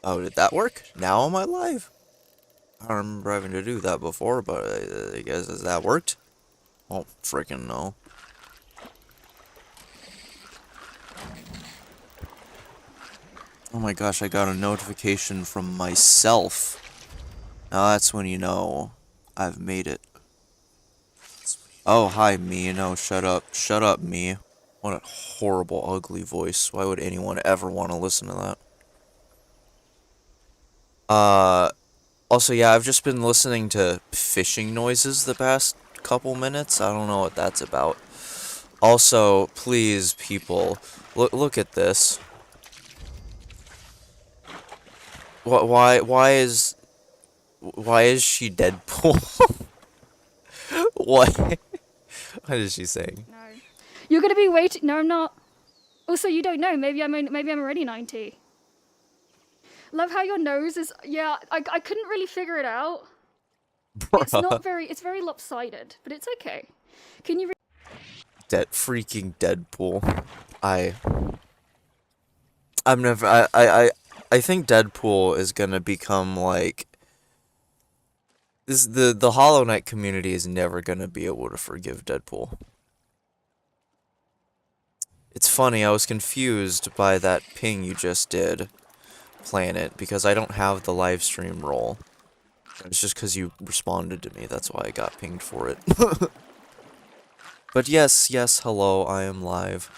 Oh, did that work? Now am I live? I don't remember having to do that before, but I guess has that worked? Oh, freaking no. Oh my gosh, I got a notification from myself. Now that's when you know I've made it. Oh, hi, me. No, shut up. Shut up, me. What a horrible, ugly voice. Why would anyone ever want to listen to that? Uh, also, yeah, I've just been listening to fishing noises the past couple minutes. I don't know what that's about. Also, please, people, look at this. Why is she Deadpool? What? What is she saying? No. You're gonna be waiting. No, I'm not. Also, you don't know. Maybe I'm already 90. Love how your nose is. Yeah, I couldn't really figure it out. It's not Bruh. very. It's very lopsided, but it's okay. Can you? Freaking Deadpool. I I'm never I think Deadpool is gonna become like this the Hollow Knight community is never gonna be able to forgive Deadpool. It's funny, I was confused by that ping you just did, Planet, because I don't have the live stream role. It's just because you responded to me, that's why I got pinged for it. But yes, yes, hello, I am live.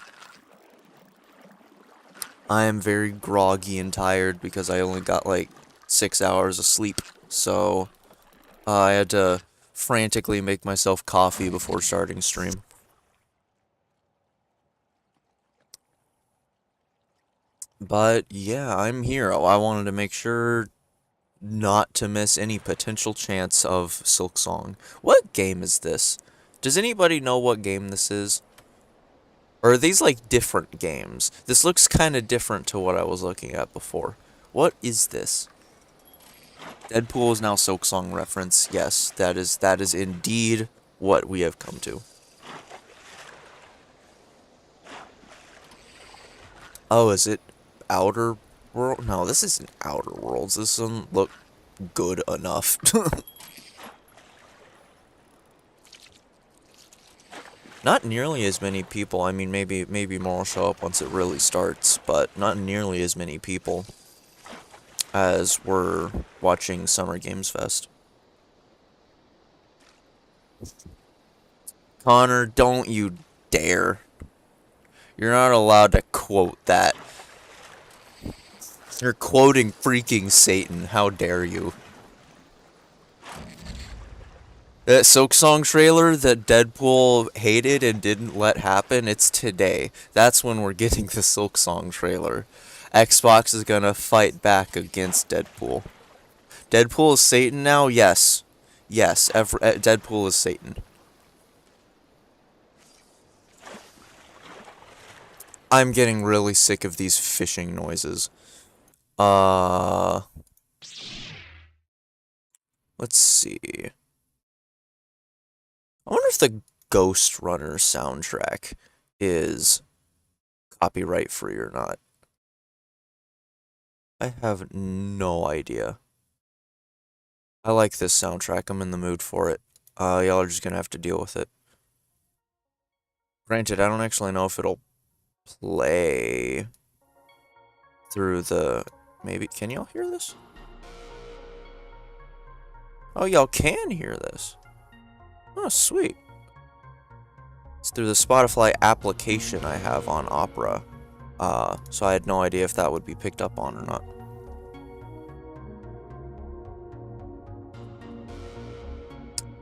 I am very groggy and tired because I only got like 6 hours of sleep, so I had to frantically make myself coffee before starting stream. But yeah, I'm here. I wanted to make sure not to miss any potential chance of Silksong. What game is this? Does anybody know what game this is? Or are these like different games? This looks kind of different to what I was looking at before. What is this? Deadpool is now Silksong reference. Yes, that is indeed what we have come to. Oh, is it Outer World? No, this isn't Outer Worlds. This doesn't look good enough. Not nearly as many people. I mean, maybe more will show up once it really starts, but not nearly as many people as were watching Summer Games Fest. Connor, don't you dare. You're not allowed to quote that. You're quoting freaking Satan. How dare you? That Silksong trailer that Deadpool hated and didn't let happen, it's today. That's when we're getting the Silksong trailer. Xbox is gonna fight back against Deadpool. Deadpool is Satan now? Yes. Yes, Deadpool is Satan. I'm getting really sick of these fishing noises. Uh... Let's see. I wonder if the Ghost Runner soundtrack is copyright free or not. I have no idea. I like this soundtrack. I'm in the mood for it. Y'all are just gonna have to deal with it. Granted, I don't actually know if it'll play through the... Maybe... Can y'all hear this? Oh, y'all can hear this. Oh, sweet. It's through the Spotify application I have on Opera. So I had no idea if that would be picked up on or not.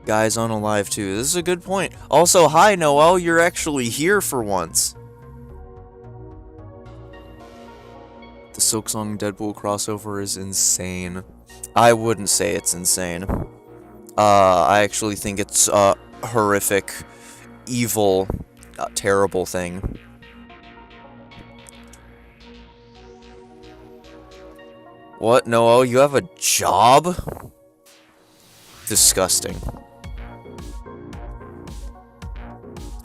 Guys on Alive too. This is a good point. Also, hi Noel, you're actually here for once. The Silksong Deadpool crossover is insane. I wouldn't say it's insane. I actually think it's a horrific, evil, terrible thing. What, Noel? You have a job? Disgusting.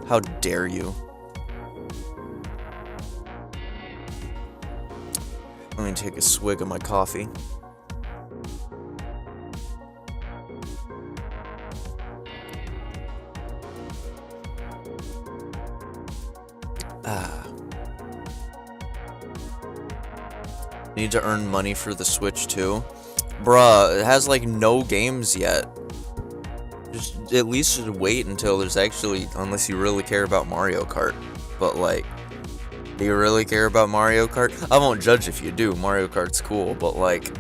How dare you? Let me take a swig of my coffee. Ah. Need to earn money for the Switch too. Bruh, it has like no games yet. Just at least should wait until there's actually, unless you really care about Mario Kart. But like, do you really care about Mario Kart? I won't judge if you do. Mario Kart's cool, but like,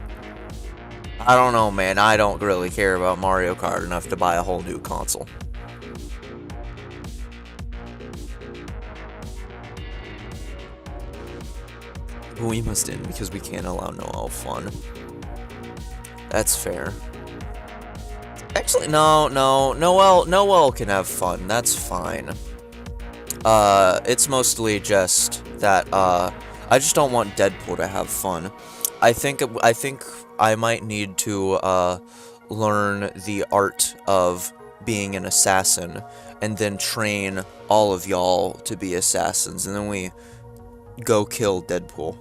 I don't know, man. I don't really care about Mario Kart enough to buy a whole new console. We must end because we can't allow Noel fun. That's fair. Actually, no. Noel can have fun. That's fine. It's mostly just that, I just don't want Deadpool to have fun. I think I might need to, learn the art of being an assassin, and then train all of y'all to be assassins, and then we go kill Deadpool.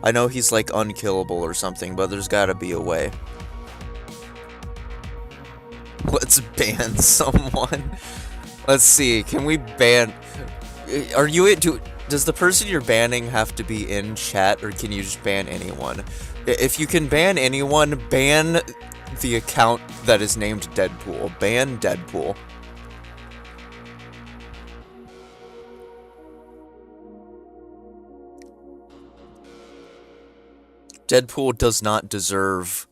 I know he's like unkillable or something, but there's gotta be a way. Let's ban someone. Let's see, can we ban... Does the person you're banning have to be in chat, or can you just ban anyone? If you can ban anyone, ban the account that is named Deadpool. Ban Deadpool. Deadpool does not deserve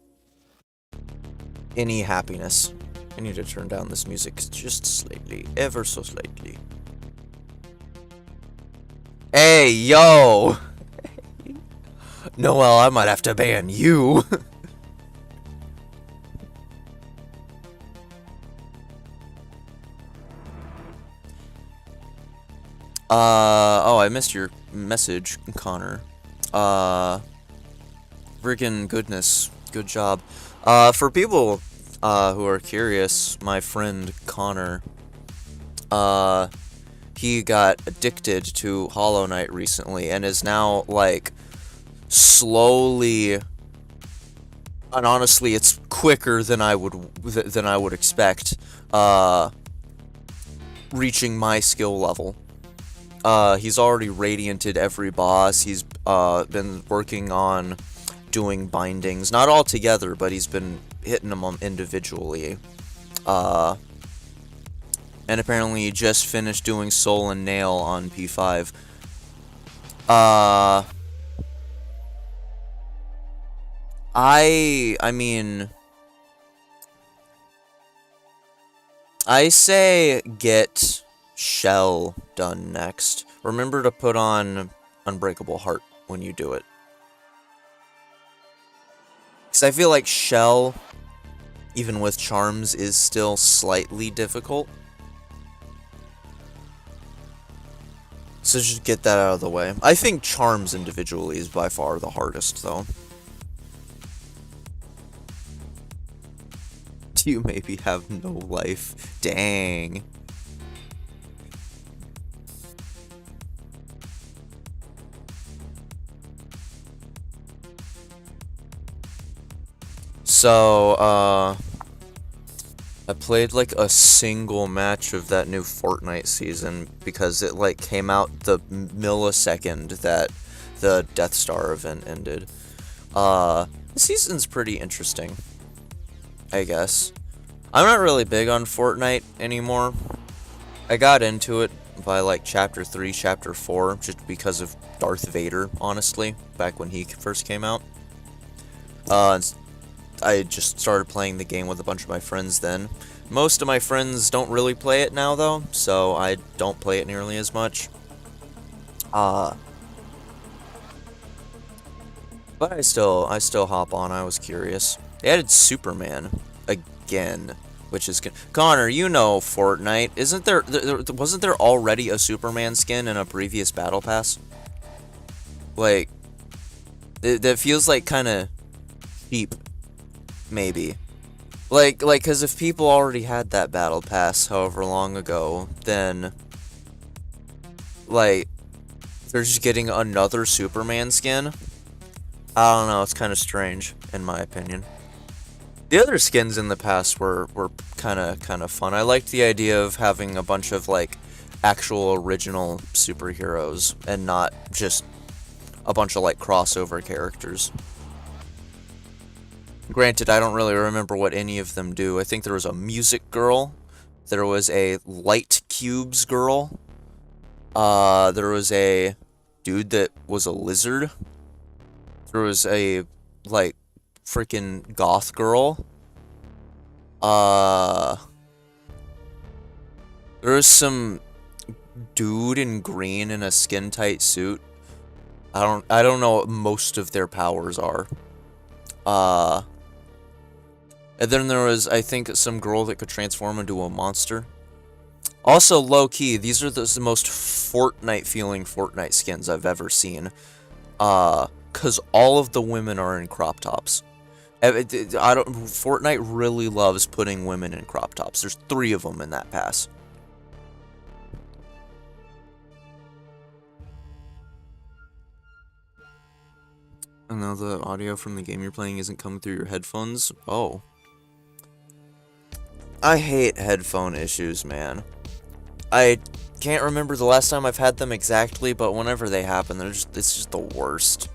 any happiness. I need to turn down this music just slightly, ever so slightly. Hey, yo! Noel, I might have to ban you. Oh, I missed your message, Connor. Friggin' goodness. Good job. For people, who are curious, my friend Connor, he got addicted to Hollow Knight recently, and is now, like, slowly, and honestly, it's quicker than I would expect, reaching my skill level. He's already radianted every boss. He's, been working on doing bindings, not all together, but he's been hitting them individually. And apparently he just finished doing Soul and Nail on P5. I mean, I say get Shell done next. Remember to put on Unbreakable Heart when you do it. Because I feel like Shell, even with charms, is still slightly difficult. So just get that out of the way. I think charms individually is by far the hardest, though. Do you maybe have no life? Dang. So, I played like a single match of that new Fortnite season because it like came out the millisecond that the Death Star event ended. The season's pretty interesting, I guess. I'm not really big on Fortnite anymore. I got into it by like chapter 3, chapter 4, just because of Darth Vader, honestly, back when he first came out. I just started playing the game with a bunch of my friends then. Most of my friends don't really play it now, though, so I don't play it nearly as much. But I still hop on. I was curious. They added Superman again, which is good. Connor, you know Fortnite. Wasn't there already a Superman skin in a previous battle pass? Like, that feels like kind of cheap. Maybe. Like, cause if people already had that battle pass however long ago, then, like, they're just getting another Superman skin? I don't know, it's kind of strange, in my opinion. The other skins in the past were kind of fun. I liked the idea of having a bunch of, like, actual original superheroes, and not just a bunch of, like, crossover characters. Granted, I don't really remember what any of them do. I think there was a music girl, there was a light cubes girl, there was a dude that was a lizard, there was a, like, freaking goth girl, there was some dude in green in a skin-tight suit. I don't know what most of their powers are. And then there was, I think, some girl that could transform into a monster. Also, low-key, these are the most Fortnite-feeling Fortnite skins I've ever seen. Because all of the women are in crop tops. Fortnite really loves putting women in crop tops. There's 3 of them in that pass. And now the audio from the game you're playing isn't coming through your headphones? Oh. I hate headphone issues, man. I can't remember the last time I've had them exactly, but whenever they happen, it's just the worst.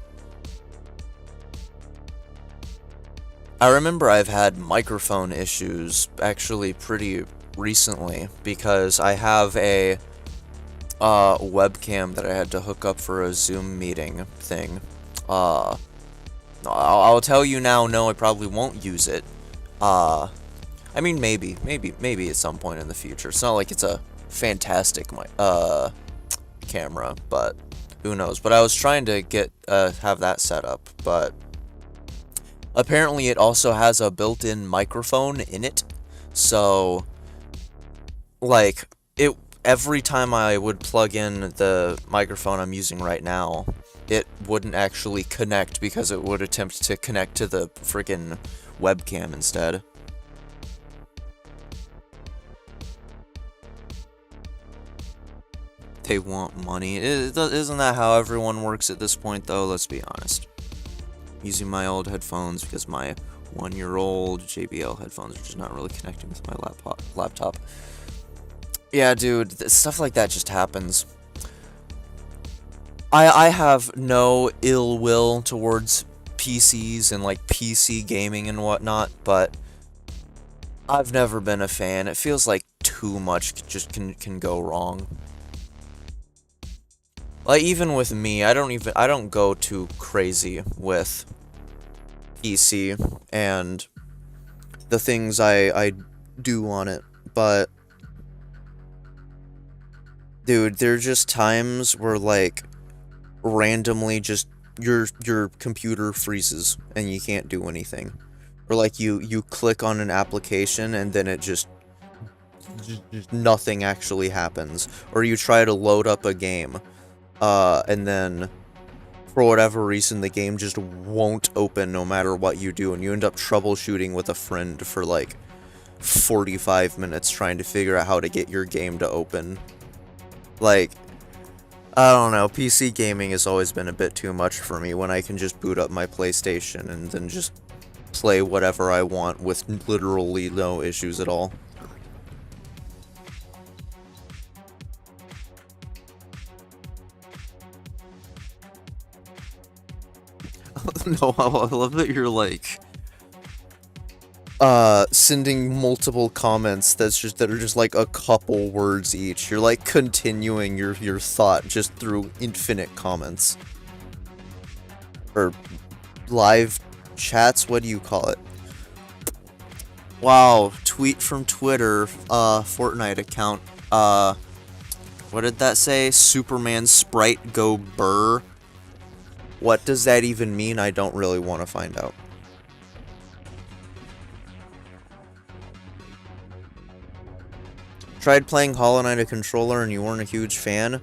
I remember I've had microphone issues actually pretty recently, because I have a webcam that I had to hook up for a Zoom meeting thing. I'll tell you now, no, I probably won't use it. I mean, maybe at some point in the future. It's not like it's a fantastic camera, but who knows. But I was trying to have that set up, but apparently it also has a built-in microphone in it. So, like, every time I would plug in the microphone I'm using right now, it wouldn't actually connect because it would attempt to connect to the freaking webcam instead. They want money. Isn't that how everyone works at this point, though? Let's be honest. Using my old headphones because my 1-year-old JBL headphones are just not really connecting with my laptop. Yeah, dude, stuff like that just happens. I have no ill will towards PCs and, like, PC gaming and whatnot, but I've never been a fan. It feels like too much just can go wrong. Like, even with me, I don't go too crazy with PC and the things I do on it, but dude, there are just times where, like, randomly just your computer freezes and you can't do anything. Or, like, you click on an application and then it just nothing actually happens. Or you try to load up a game, and then for whatever reason the game just won't open no matter what you do, and you end up troubleshooting with a friend for like 45 minutes trying to figure out how to get your game to open. Like, I don't know, PC gaming has always been a bit too much for me when I can just boot up my PlayStation and then just play whatever I want with literally no issues at all. No, I love that you're like sending multiple comments that are just like a couple words each. You're like continuing your thought just through infinite comments. Or live chats, what do you call it? Wow, tweet from Twitter, Fortnite account. What did that say? Superman sprite go burr. What does that even mean? I don't really want to find out. Tried playing Hollow Knight a controller and you weren't a huge fan?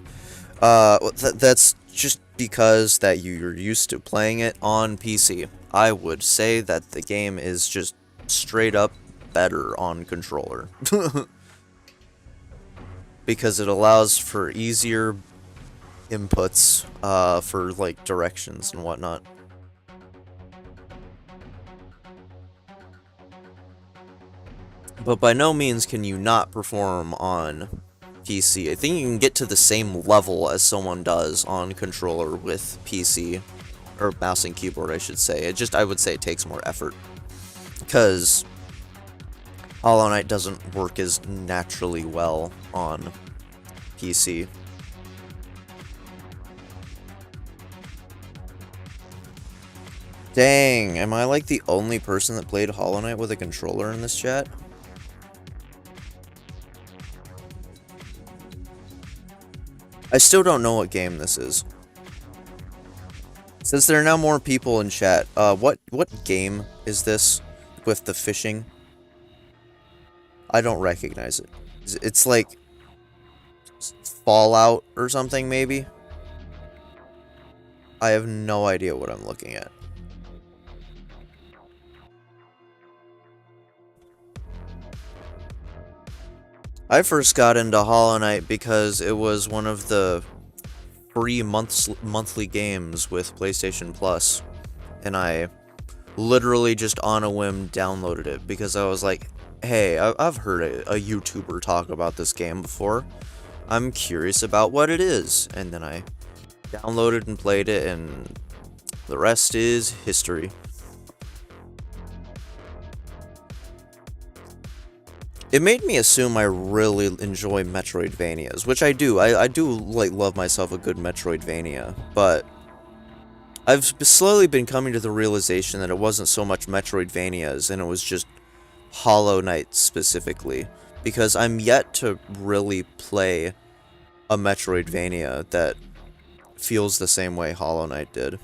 That's just because that you're used to playing it on PC. I would say that the game is just straight up better on controller. Because it allows for easier inputs, for, like, directions and whatnot. but by no means can you not perform on PC. I think you can get to the same level as someone does on controller with PC, or mouse and keyboard, I should say. I would say it takes more effort, because Hollow Knight doesn't work as naturally well on PC. Dang, am I like the only person that played Hollow Knight with a controller in this chat? I still don't know what game this is. Since there are now more people in chat, what game is this with the fishing? I don't recognize it. It's like Fallout or something, maybe? I have no idea what I'm looking at. I first got into Hollow Knight because it was one of the free monthly games with PlayStation Plus, and I literally just on a whim downloaded it because I was like, hey, I've heard a YouTuber talk about this game before. I'm curious about what it is, and then I downloaded and played it, and the rest is history. It made me assume I really enjoy Metroidvanias, which I do. I do, like, love myself a good Metroidvania, but I've slowly been coming to the realization that it wasn't so much Metroidvanias, and it was just Hollow Knight specifically, because I'm yet to really play a Metroidvania that feels the same way Hollow Knight did.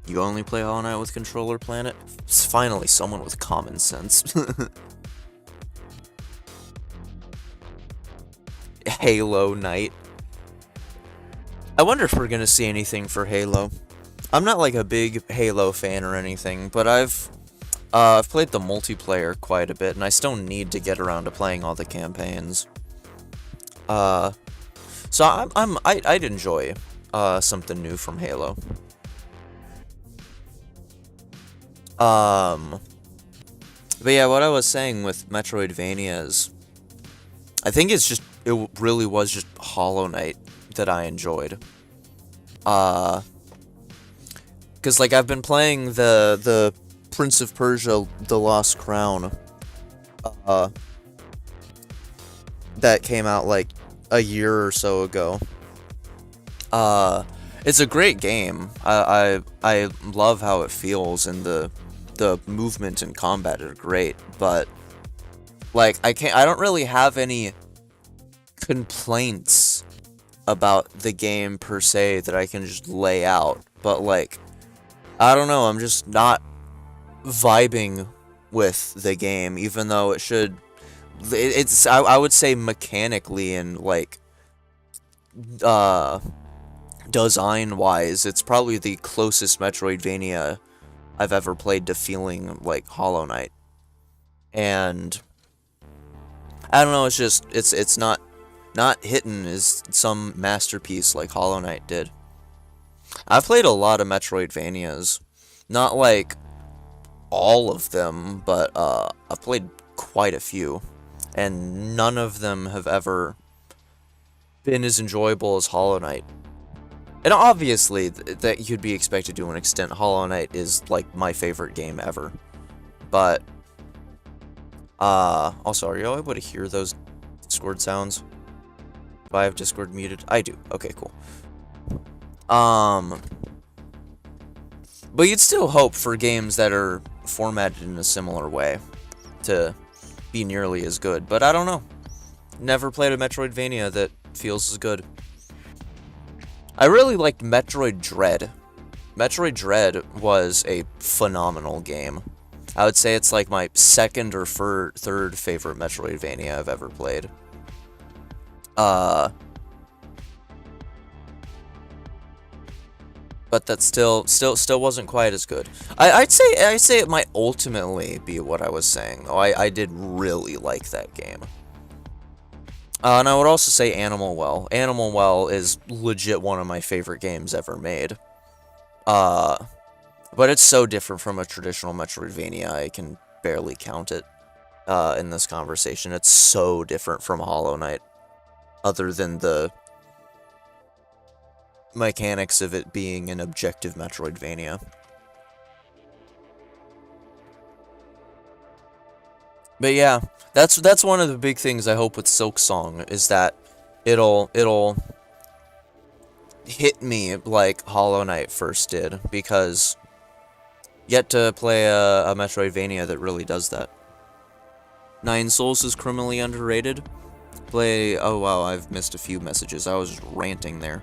You only play Hollow Knight with controller, Planet? It's finally someone with common sense. Halo Knight. I wonder if we're gonna see anything for Halo. I'm not like a big Halo fan or anything, but I've played the multiplayer quite a bit, and I still need to get around to playing all the campaigns. So I'd enjoy something new from Halo. But yeah, what I was saying with Metroidvanias, I think it really was just Hollow Knight that I enjoyed. Because, like, I've been playing the Prince of Persia, The Lost Crown, that came out, like, a year or so ago. It's a great game. I love how it feels, and the movement and combat are great, but like I don't really have any complaints about the game per se that I can just lay out, but like I don't know, I'm just not vibing with the game, even though it's I would say mechanically and like design wise, it's probably the closest Metroidvania I've ever played to feeling like Hollow Knight. And I don't know, it's just it's not hitting as some masterpiece like Hollow Knight did. I've played a lot of Metroidvanias, not like all of them, but I've played quite a few, and none of them have ever been as enjoyable as Hollow Knight. And obviously, that could be expected to an extent. Hollow Knight is, like, my favorite game ever. But, also, are you able to hear those Discord sounds? Do I have Discord muted? I do. Okay, cool. But you'd still hope for games that are formatted in a similar way to be nearly as good. But I don't know. Never played a Metroidvania that feels as good. I really liked Metroid Dread. Metroid Dread was a phenomenal game. I would say it's like my second or third favorite Metroidvania I've ever played. But that still wasn't quite as good. I'd say it might ultimately be what I was saying, though. I did really like that game. And I would also say Animal Well. Animal Well is legit one of my favorite games ever made. But it's so different from a traditional Metroidvania, I can barely count it in this conversation. It's so different from Hollow Knight, other than the mechanics of it being an objective Metroidvania. But yeah, that's one of the big things I hope with Silksong is that it'll hit me like Hollow Knight first did, because yet to play a Metroidvania that really does that. Nine Souls is criminally underrated. Oh wow, I've missed a few messages. I was just ranting there.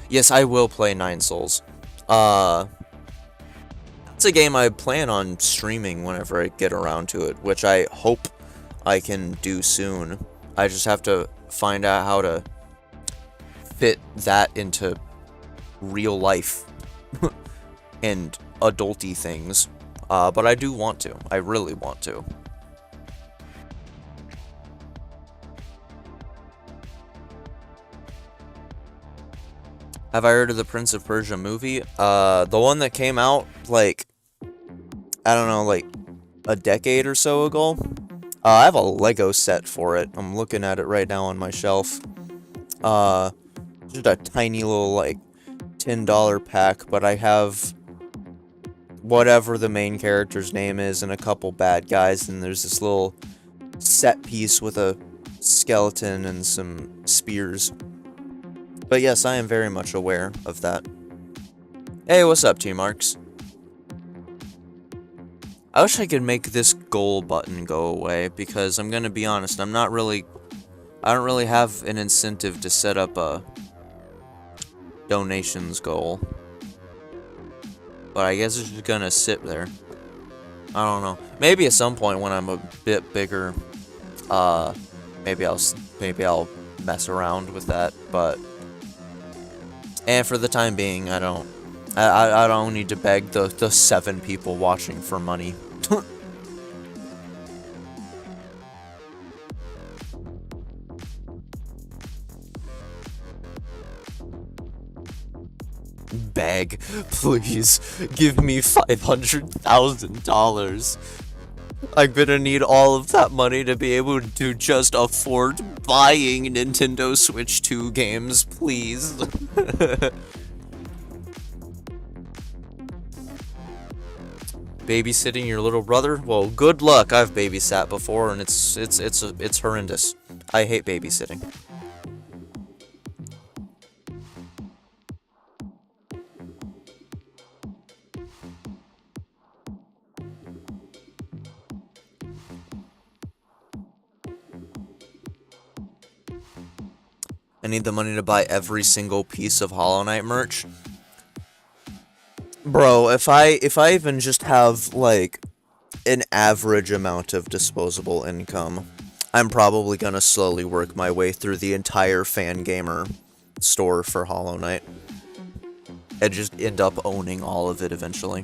Yes, I will play Nine Souls. It's a game I plan on streaming whenever I get around to it, which I hope I can do soon. I just have to find out how to fit that into real life and adulty things. But I do want to. I really want to. Have I heard of the Prince of Persia movie? The one that came out, like, I don't know, like, a decade or so ago? I have a Lego set for it. I'm looking at it right now on my shelf. Just a tiny little, like, $10 pack, but I have whatever the main character's name is and a couple bad guys, and there's this little set piece with a skeleton and some spears. But yes, I am very much aware of that. Hey, what's up, T-Marks? I wish I could make this goal button go away, because I'm gonna be honest, I don't really have an incentive to set up a donations goal. But I guess it's just gonna sit there. I don't know. Maybe at some point when I'm a bit bigger, maybe I'll mess around with that, but and for the time being, I don't need to beg the 7 people watching for money. Beg, please give me $500,000. I'm gonna need all of that money to be able to just afford buying Nintendo Switch 2 games, please. Babysitting your little brother? Well, good luck. I've babysat before, and it's horrendous. I hate babysitting. I need the money to buy every single piece of Hollow Knight merch. Bro, if I even just have, like, an average amount of disposable income, I'm probably gonna slowly work my way through the entire Fangamer store for Hollow Knight. And just end up owning all of it eventually.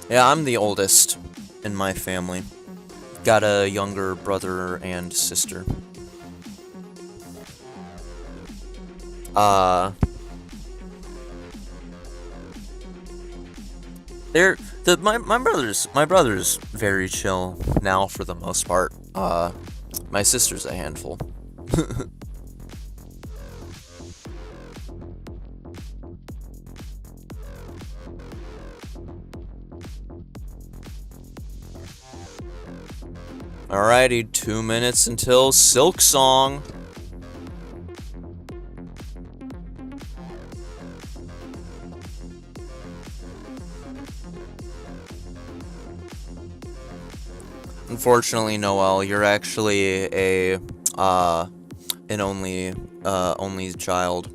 Yeah, I'm the oldest in my family. Got a younger brother and sister. My brother's very chill now for the most part. My sister's a handful. Alrighty, 2 minutes until Silksong. Unfortunately, Noel, you're actually an only child.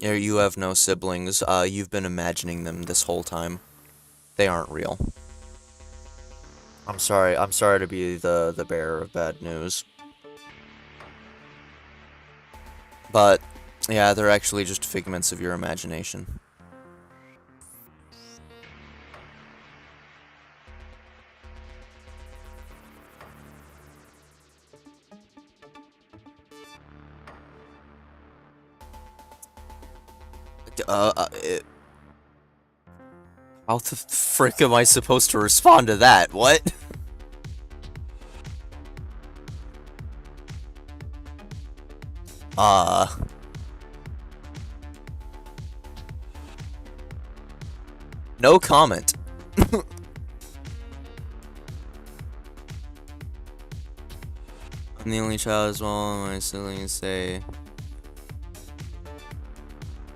You have no siblings. You've been imagining them this whole time. They aren't real. I'm sorry to be the bearer of bad news. But, yeah, they're actually just figments of your imagination. How the frick am I supposed to respond to that? What? No comment. I'm the only child as well, and my siblings say...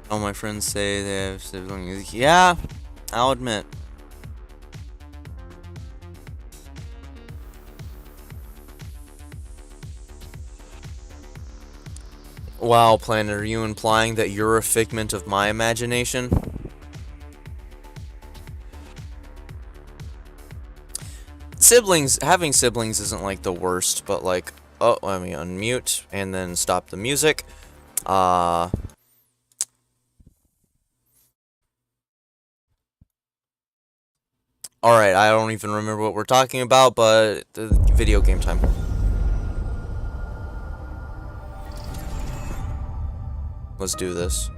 All my friends say they have siblings. Yeah, I'll admit. Wow, Planet, are you implying that you're a figment of my imagination? Having siblings isn't like the worst, but like, oh, let me unmute and then stop the music. Alright, I don't even remember what we're talking about, but video game time. Let's do this.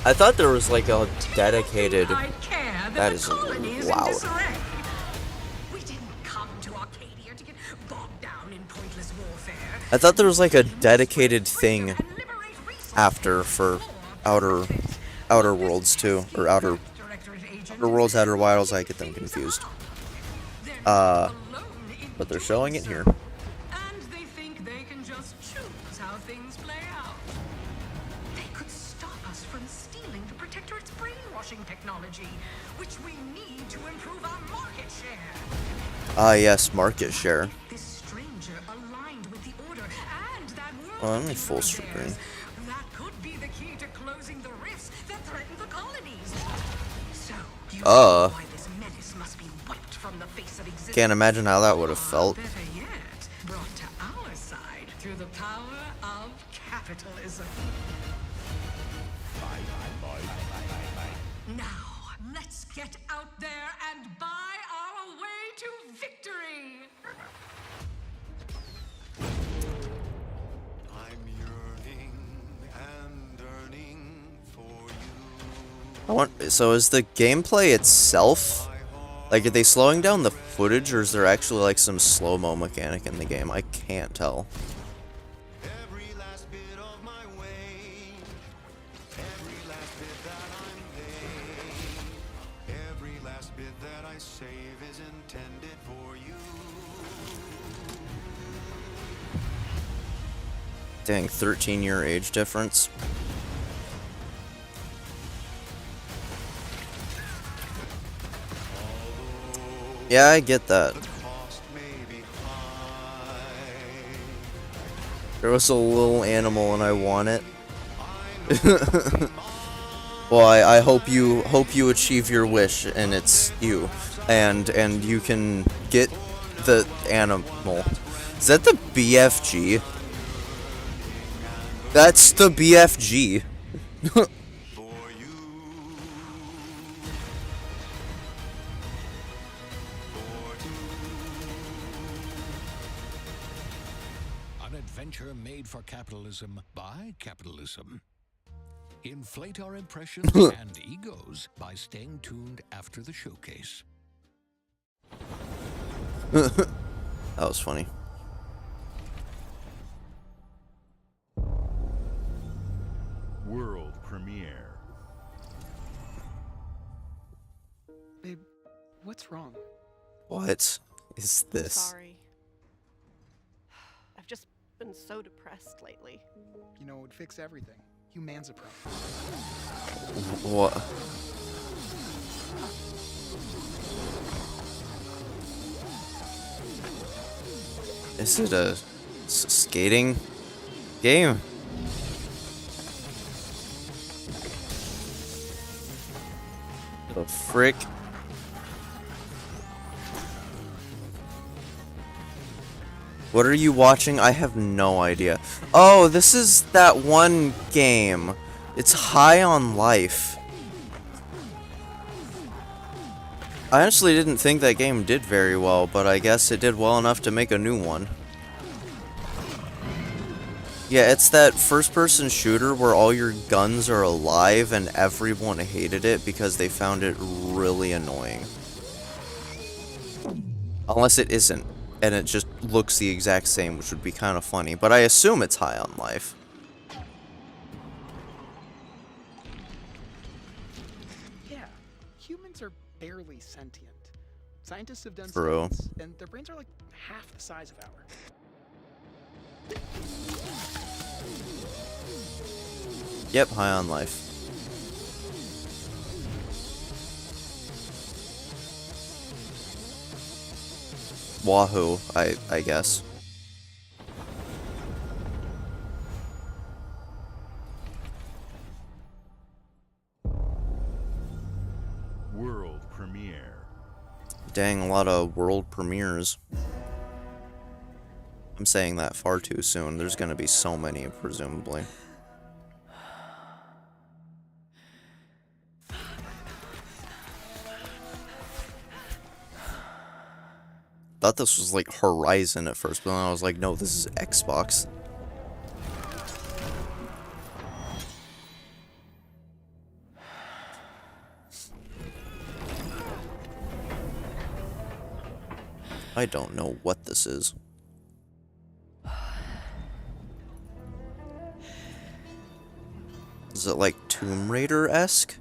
I thought there was like a dedicated... That is loud. We didn't come to Arcadia to get bogged down in pointless warfare. I thought there was like a dedicated thing after for Outer Worlds too, or Outer Worlds, Outer Wilds. I get them confused. But they're showing it here. And they think they can just choose how things play out. They could stop us from stealing the Protectorate's brainwashing technology, which we need to improve our market share. Ah, yes, market share. This stranger aligned with the Order and that world. Well, let me full screen. That could be the key to closing the rifts that threaten the colonies. So, you see why this menace must be wiped from the face of existence. Can't imagine how that would have felt. Better yet, brought to our side through the power of capitalism. Now, let's get out there and buy our way to victory. I'm yearning and yearning for you. I want. So is the gameplay itself? Like, are they slowing down the footage, or is there actually like some slow-mo mechanic in the game? I can't tell. Every last bit of my way, every last bit that I'm paid, every last bit that I save is intended for you. Dang, 13-year age difference. Yeah, I get that. Cost may be high. There was a little animal and I want it. Well, I hope you achieve your wish, and it's you, and you can get the animal. Is that the BFG? That's the BFG. An adventure made for capitalism by capitalism. Inflate our impressions and egos by staying tuned after the showcase. That was funny. World premiere. Babe, what's wrong? What is I'm this? sorry. I've just been so depressed lately. You know, it would fix everything. Humanzapro. What? Is it a skating game? The frick? What are you watching? I have no idea. Oh, this is that one game. It's High on Life. I honestly didn't think that game did very well, but I guess it did well enough to make a new one. Yeah, it's that first-person shooter where all your guns are alive and everyone hated it because they found it really annoying. Unless it isn't, and it just looks the exact same, which would be kind of funny, but I assume it's high on life. Yeah, humans are barely sentient. Scientists have done True. studies, and their brains are like half the size of ours. Yep, high on life. Wahoo, I guess. World premiere. Dang, a lot of world premieres. I'm saying that far too soon. There's gonna be so many, presumably. Thought this was like Horizon at first, but then I was like, no, this is Xbox. I don't know what this is. Is it like Tomb Raider-esque?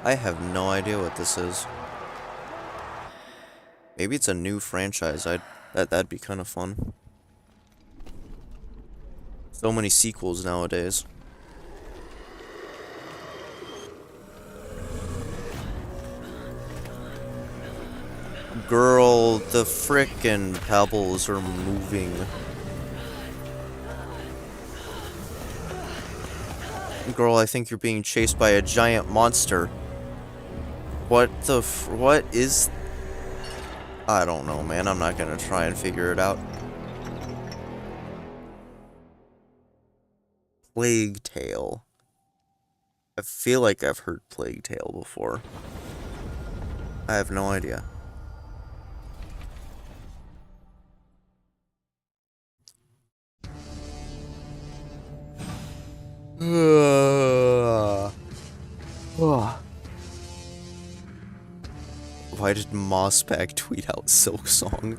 I have no idea what this is. Maybe it's a new franchise. That'd be kind of fun. So many sequels nowadays. Girl, the frickin' pebbles are moving. Girl, I think you're being chased by a giant monster. What is... I don't know, man. I'm not gonna try and figure it out. Plague Tale. I feel like I've heard Plague Tale before. I have no idea. Why did Mossbag tweet out Silk Song?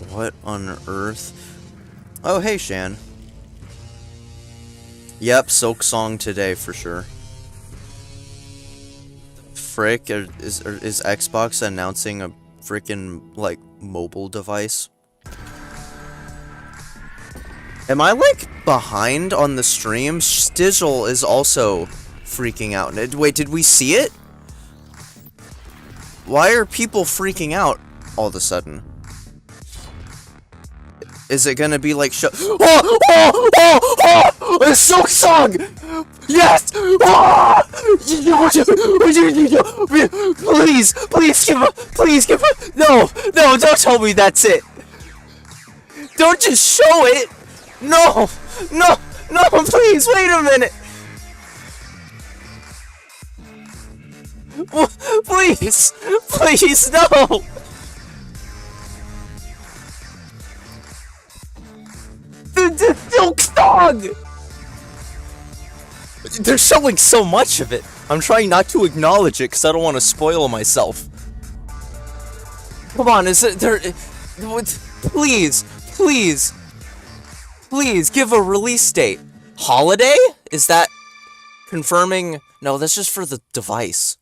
What on earth? Oh, hey, Shan. Yep, Silk Song today for sure. Frick, is Xbox announcing a frickin' like mobile device? Am I like behind on the stream? Stizzle is also freaking out. Wait, did we see it? Why are people freaking out all of a sudden? Is it gonna be like a Silk Song! Yes! Please give a no, don't tell me that's it. Don't just show it. No, please wait a minute. Please, no! The Silk Song! They're showing so much of it. I'm trying not to acknowledge it because I don't want to spoil myself. Come on, is it there? Please give a release date. Holiday? Is that confirming? No, that's just for the device.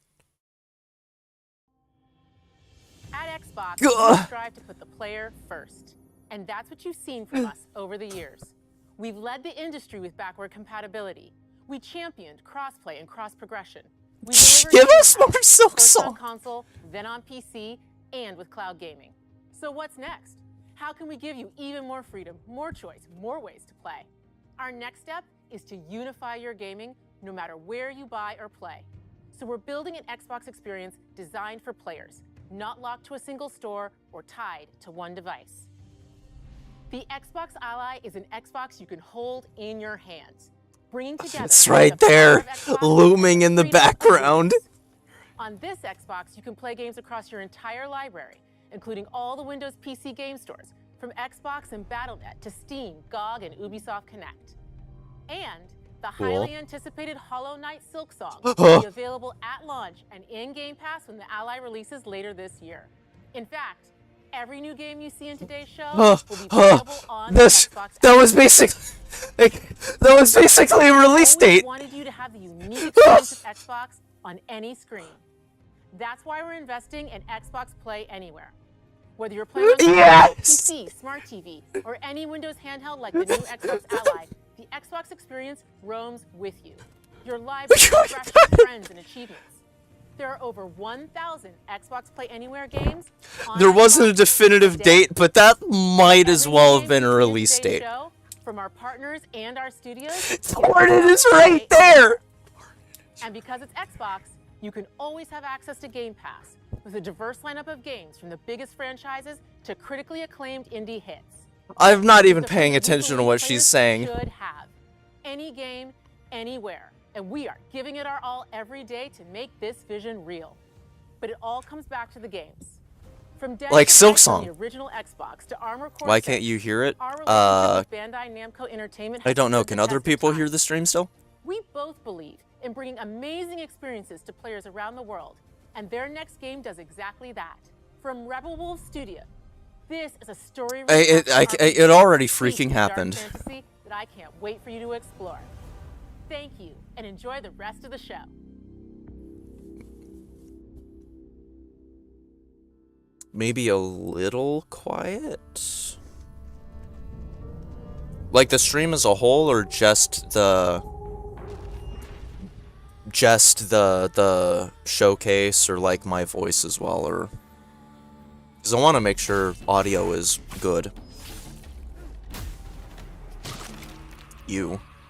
At Xbox, we strive to put the player first. And that's what you've seen from us over the years. We've led the industry with backward compatibility. We championed crossplay and cross-progression. We Give us more Silk first Song. on console, then on PC, and with cloud gaming. So what's next? How can we give you even more freedom, more choice, more ways to play? Our next step is to unify your gaming no matter where you buy or play. So we're building an Xbox experience designed for players, not locked to a single store or tied to one device. The Xbox Ally is an Xbox you can hold in your hands, bringing together It's the right power there, of Xbox looming in the and the freedom of background. games. On this Xbox, you can play games across your entire library, including all the Windows PC game stores, from Xbox and Battle.net to Steam, GOG, and Ubisoft Connect. And the highly anticipated Hollow Knight Silksong will be available at launch and in Game Pass when the Ally releases later this year. In fact, every new game you see in today's show will be playable on the Xbox. That was basically a release date. We wanted you to have the unique experience of Xbox on any screen. That's why we're investing in Xbox Play Anywhere. Whether you're playing on PC, Smart TV, or any Windows handheld like the new Xbox Ally, the Xbox experience roams with you. Your lives are refreshed with friends and achievements. There are over 1,000 Xbox Play Anywhere games. There wasn't a definitive date, but that might as well have been a release date. From our partners and our studios. Coordinate is right there. And because it's Xbox, you can always have access to Game Pass with a diverse lineup of games from the biggest franchises to critically acclaimed indie hits. I'm not even paying attention to what she's saying. Should have any game, anywhere, and we are giving it our all every day to make this vision real. But it all comes back to the games. From Like Silksong. the original Xbox to Armor Core Why 6, can't you hear it? our relationship with Bandai Namco Entertainment I has don't know. stood Can the other test of people time. hear the stream still? We both believe in bringing amazing experiences to players around the world, and their next game does exactly that. From Rebel Wolf Studio, this is a story It already freaking happened. fantasy that I can't wait for you to explore. Thank you, and enjoy the rest of the show. Maybe a little quiet? Like the stream as a whole, or just the showcase, or like my voice as well, or because I want to make sure audio is good.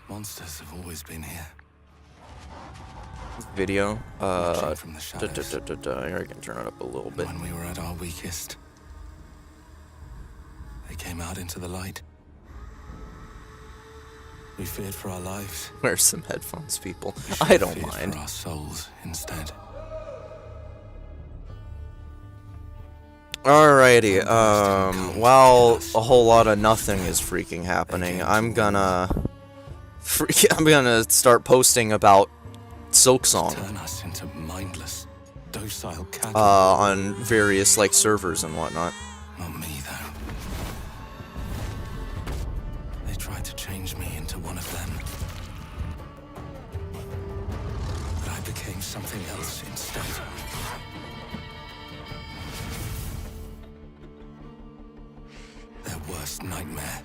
Monsters have always been here. Video. From the shadows. Here, I can turn it up a little bit. When we were at our weakest, they came out into the light. We feared for our lives. Wear some headphones, people. We should I have don't feared mind. for our souls instead. Alrighty, while a whole lot of nothing is freaking happening, I'm gonna start posting about Silksong Turn us into mindless, docile cattle. on various like servers and whatnot. Not me, though. They tried to change me into one of them. But I became something else instead. Their worst nightmare.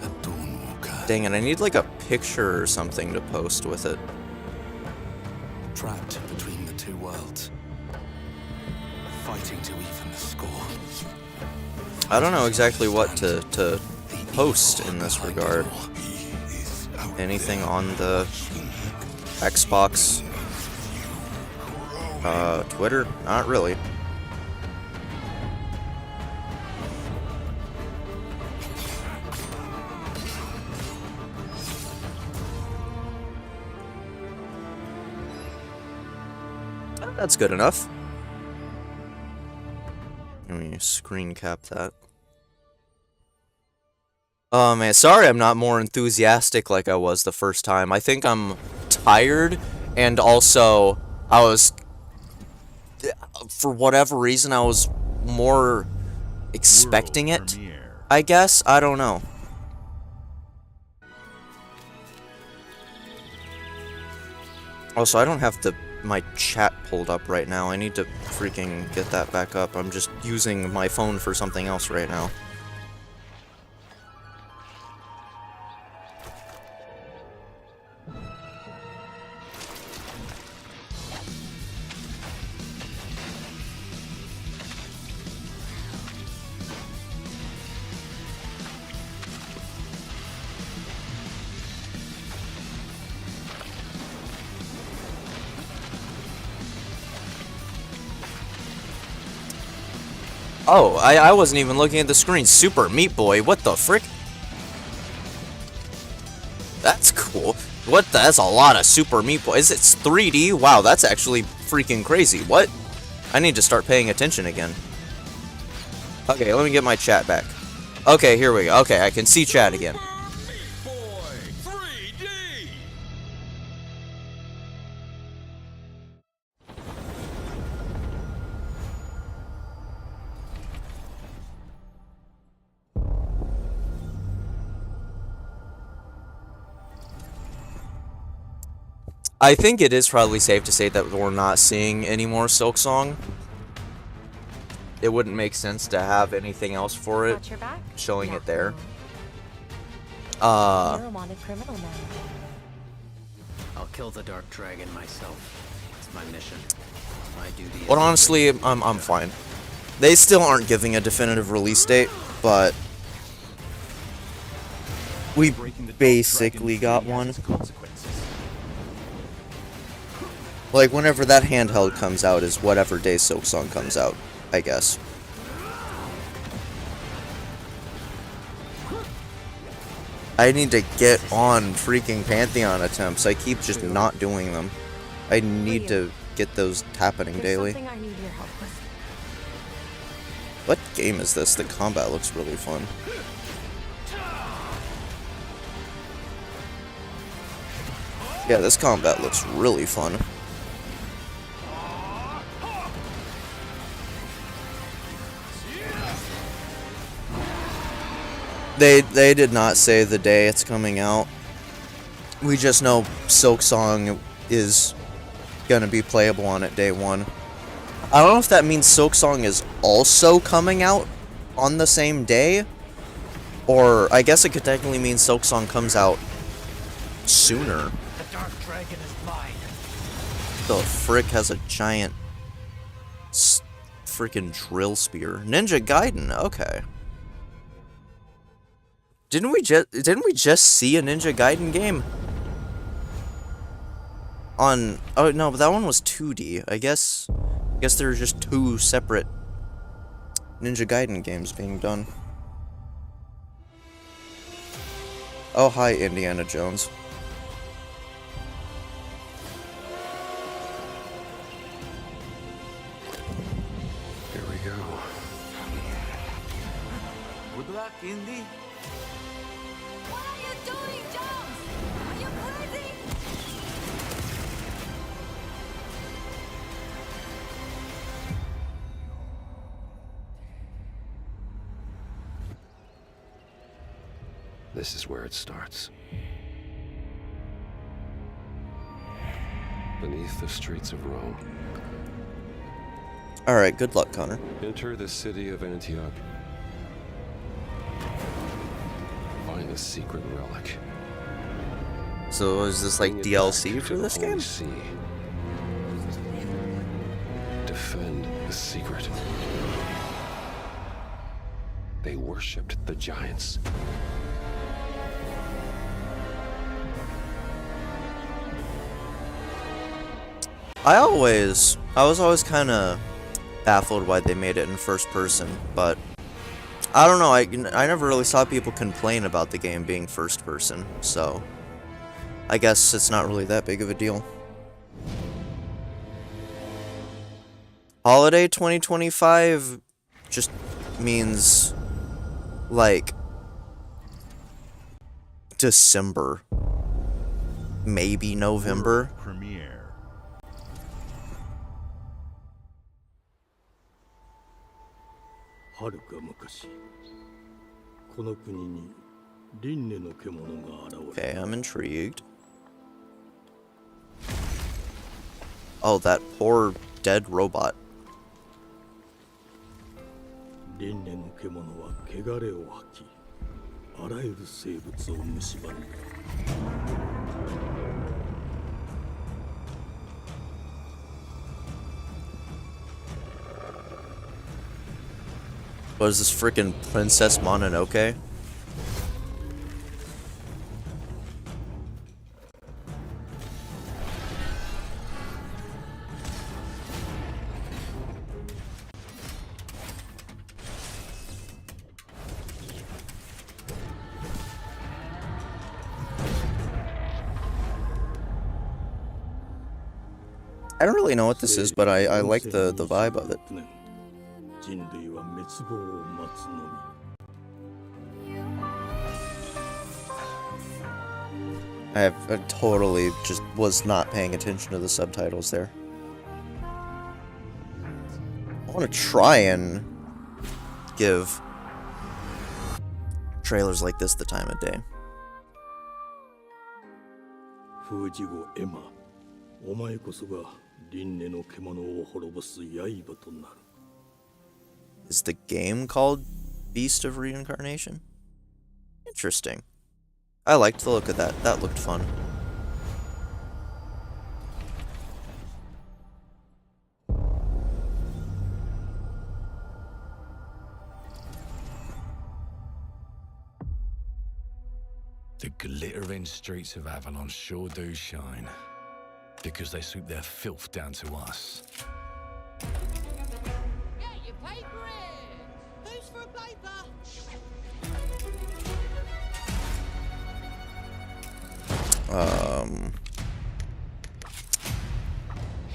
A Dawnwalker. Dang it, I need like a picture or something to post with it. Trapped between the two worlds. Fighting to even the score. I don't know exactly what to post in this regard. Anything on the Xbox, Twitter? Not really. That's good enough. Let me screen cap that. Oh man, sorry I'm not more enthusiastic like I was the first time. I think I'm tired, and also I was, for whatever reason, I was more expecting World it, premiere. I guess. I don't know. Also, I don't have my chat pulled up right now. I need to freaking get that back up. I'm just using my phone for something else right now. Oh, I wasn't even looking at the screen. Super Meat Boy, what the frick? That's cool. That's a lot of Super Meat Boy. It's 3D? Wow, that's actually freaking crazy. What? I need to start paying attention again. Okay, let me get my chat back. Okay, here we go. Okay, I can see chat again. I think it is probably safe to say that we're not seeing any more Silksong. It wouldn't make sense to have anything else for it, showing it there. You're a wanted criminal now. I'll kill the Dark Dragon myself. It's my mission. My duty. Well, honestly, I'm fine. They still aren't giving a definitive release date, but we basically got one. Like, whenever that handheld comes out is whatever day Silksong comes out, I guess. I need to get on freaking Pantheon attempts. I keep just not doing them. I need to get those happening daily. Something I need your help with. What game is this? The combat looks really fun. Yeah, this combat looks really fun. They did not say the day it's coming out. We just know Silksong is gonna be playable on it day one. I don't know if that means Silksong is also coming out on the same day, or I guess it could technically mean Silksong comes out sooner. The Dark Dragon is mine. The frick has a giant freaking drill spear. Ninja Gaiden, okay. Didn't we just see a Ninja Gaiden game? Oh no, but that one was 2D. I guess there were just two separate Ninja Gaiden games being done. Oh, hi, Indiana Jones. Here we go. Good luck, Indy. What are you doing, Jones? Are you crazy? This is where it starts. Beneath the streets of Rome. Alright, good luck, Connor. Enter the city of Antioch. Find the secret relic. So is this like Bring it DLC back for to the this Holy game? See. Defend the secret. They worshipped the giants. I was always kind of baffled why they made it in first person, but I don't know, I never really saw people complain about the game being first person, so I guess it's not really that big of a deal. Holiday 2025 just means like December, maybe November. Premiere. はるか昔この国に輪廻の獣が現れ Okay, I'm intrigued. Oh, that poor dead robot. 輪廻の獣は汚れを吐きあらゆる生物を蝕んだ What is this freaking Princess Mononoke? I don't really know what this is, but I like the vibe of it. 人類は滅亡を待つのみ。 I totally just was not paying attention to the subtitles there. I want to try and give trailers like this the time of day. 封じ子エマ、お前こそが輪廻の獣を滅ぼす刃となる。 Is the game called Beast of Reincarnation? Interesting. I liked the look of that. That looked fun. The glittering streets of Avalon sure do shine. Because they sweep their filth down to us. Get your paper in! Who's for a paper?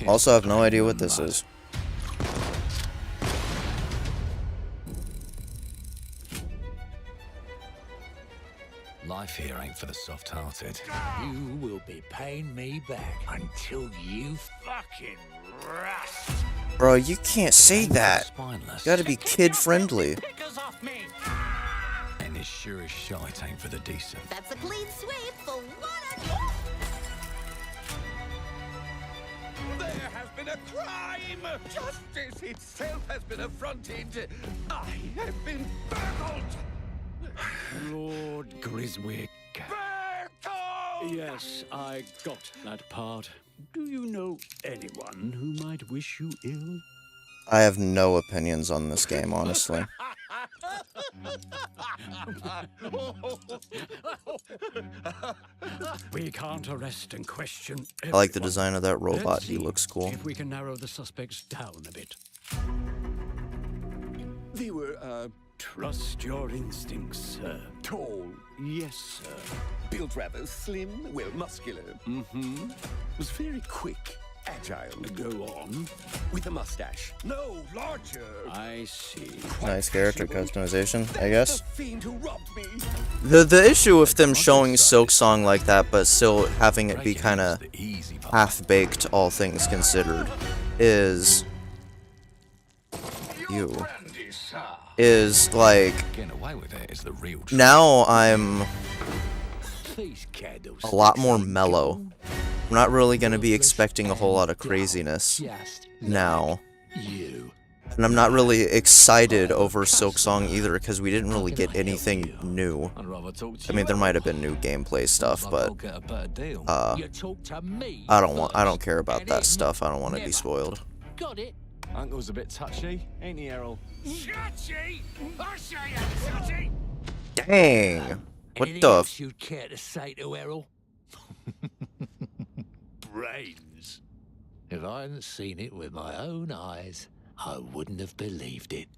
Also have no idea what this is. Life here ain't for the soft-hearted. You will be paying me back until you fucking rust. Bro, you can't say that. Spineless. You gotta be kid-friendly. Pickers off me. And as sure as shite ain't for the decent. That's a clean sweep for one. There has been a crime! Justice itself has been affronted! I have been burgled! Lord Griswick. Bertolt! Yes, I got that part. Do you know anyone who might wish you ill? I have no opinions on this game, honestly. We can't arrest and question I like the everyone. design of that robot. Let's He see looks cool. if we can narrow the suspects down a bit. They were, Trust your instincts, sir. tall, Yes, sir. built rather slim, well, muscular. Mm-hmm. Was very quick, agile. Go on. With a mustache. No, larger. I see. Nice character customization, I guess. The fiend who robbed me. The issue with them showing Silksong like that, but still having it be kind of The easy part. half-baked, all things considered, is... You. Brandy, sir. Is, like... Getting away with it is the real truth. Now I'm These candles. a lot more mellow. I'm not really going to be expecting a whole lot of craziness Just now. you. And I'm not really excited over Silksong either, because we didn't really get anything new. I'd rather talk to I mean, there might have been new gameplay stuff, but I'll get a better deal. You talk to me. I don't care about And that then stuff. I don't want to be never. spoiled. Got it. Uncle's a bit touchy, ain't he, Errol? Touchy! I say I'm touchy! Dang! What Anything the else you'd care to say to Errol? Brains. If I hadn't seen it with my own eyes, I wouldn't have believed it.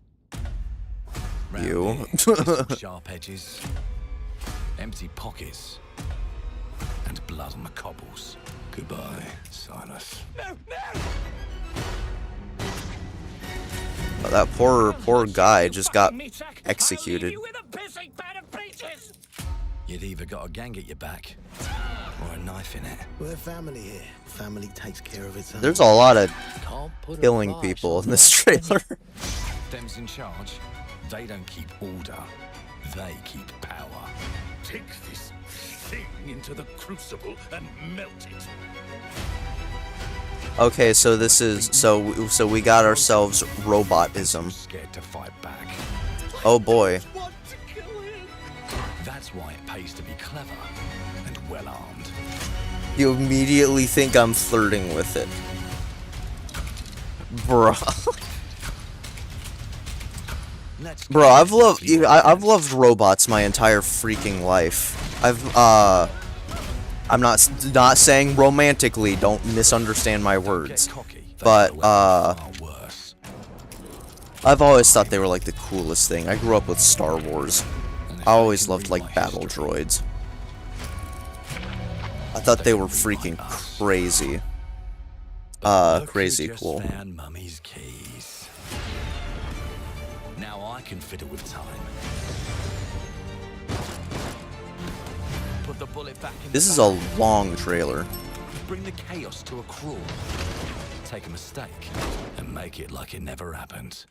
Round You. here, some sharp edges, empty pockets, and blood on the cobbles. Goodbye, Silas. No, no! That poor guy just got executed. You'd either got a gang at your back, or a knife in it. We're family here. Family takes care of its own. There's a lot of Can't put a killing price people on in this that. trailer. Them's in charge. They don't keep order. They keep power. Take this thing into the crucible and melt it. Okay, so this is so we got ourselves robotism. Scared to fight back. Oh boy. Want to kill him? That's why it pays to be clever and well armed. You immediately think I'm flirting with it. Bruh. Bro, I've loved robots my entire freaking life. I'm not saying romantically, don't misunderstand my words. But I've always thought they were like the coolest thing. I grew up with Star Wars. I always loved like battle droids. I thought they were freaking crazy. crazy cool. Found Mummy's keys. Now I can fiddle with time. Put the bullet back in. This is a long trailer. Bring the chaos to a crawl. Take a mistake and make it like it never happened.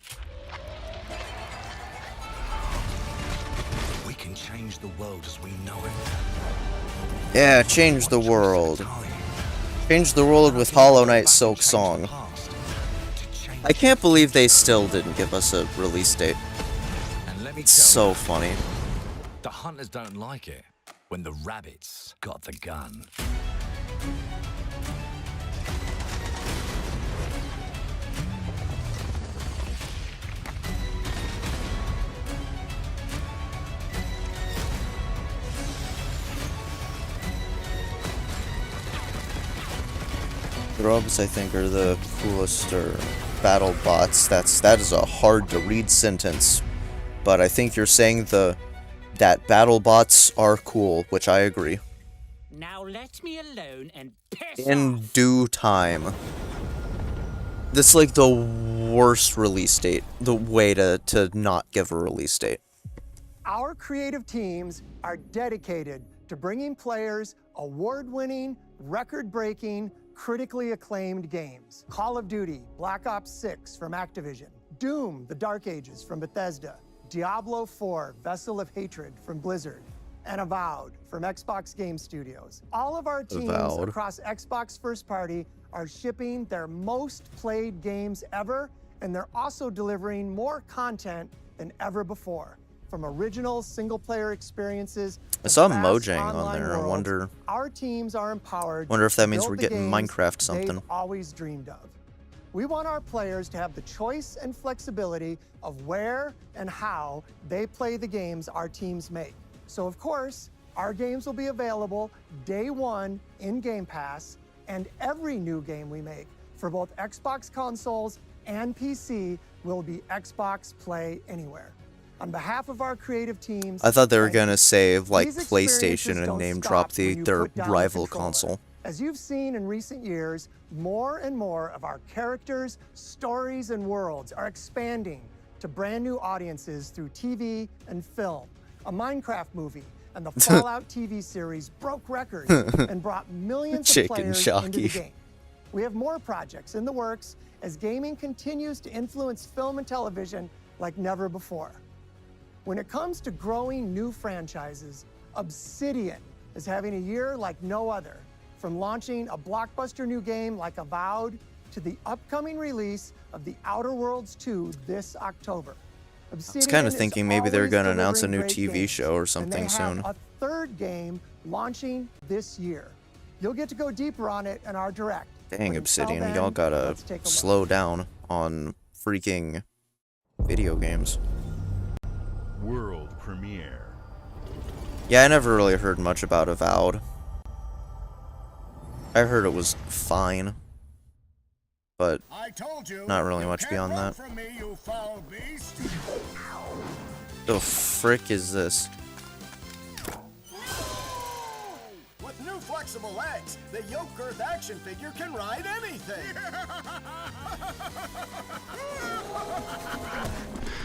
We can change the world as we know it. Yeah, change the world. Change the world with Hollow Knight Silksong. I can't believe they still didn't give us a release date. It's so funny. The hunters don't like it when the rabbits got the gun. Grubs, I think, are the coolest, or battle bots. That is a hard to read sentence, but I think you're saying that battle bots are cool, which I agree. Now let me alone and piss In due time. This is like the worst release date. The way to not give a release date. Our creative teams are dedicated to bringing players award-winning, record-breaking, critically acclaimed games. Call of Duty, Black Ops 6 from Activision, Doom, The Dark Ages from Bethesda, Diablo 4, Vessel of Hatred from Blizzard, and Avowed from Xbox Game Studios. All of our teams Avowed. across Xbox First Party are shipping their most played games ever, and they're also delivering more content than ever before. From original single-player experiences. I saw Mojang on there. I wonder. Our teams are empowered. Wonder if that means to we're build the getting games Minecraft something. they've always dreamed of. We want our players to have the choice and flexibility of where and how they play the games our teams make. So of course, our games will be available day one in Game Pass, and every new game we make for both Xbox consoles and PC will be Xbox Play Anywhere. On behalf of our creative teams, I thought they were gonna say like these PlayStation experiences and don't name stop drop when you their put down the rival controller. console. As you've seen in recent years, more and more of our characters, stories, and worlds are expanding to brand new audiences through TV and film. A Minecraft movie and the Fallout TV series broke records and brought millions of Chicken players Shocky. into the game. We have more projects in the works as gaming continues to influence film and television like never before. When it comes to growing new franchises, Obsidian is having a year like no other. From launching a blockbuster new game like Avowed to the upcoming release of The Outer Worlds 2 this October. I was Obsidian kind of is thinking maybe they're always gonna announce a delivering new great TV games, show or and something they soon. have a third game launching this year. You'll get to go deeper on it in our direct. Dang, But until Obsidian, then, y'all gotta let's take a look. slow down on freaking video games. World premiere. Yeah, I never really heard much about Avowed. I heard it was fine, but not really much beyond that. The frick is this? With new flexible legs, the yoke girth action figure can ride anything.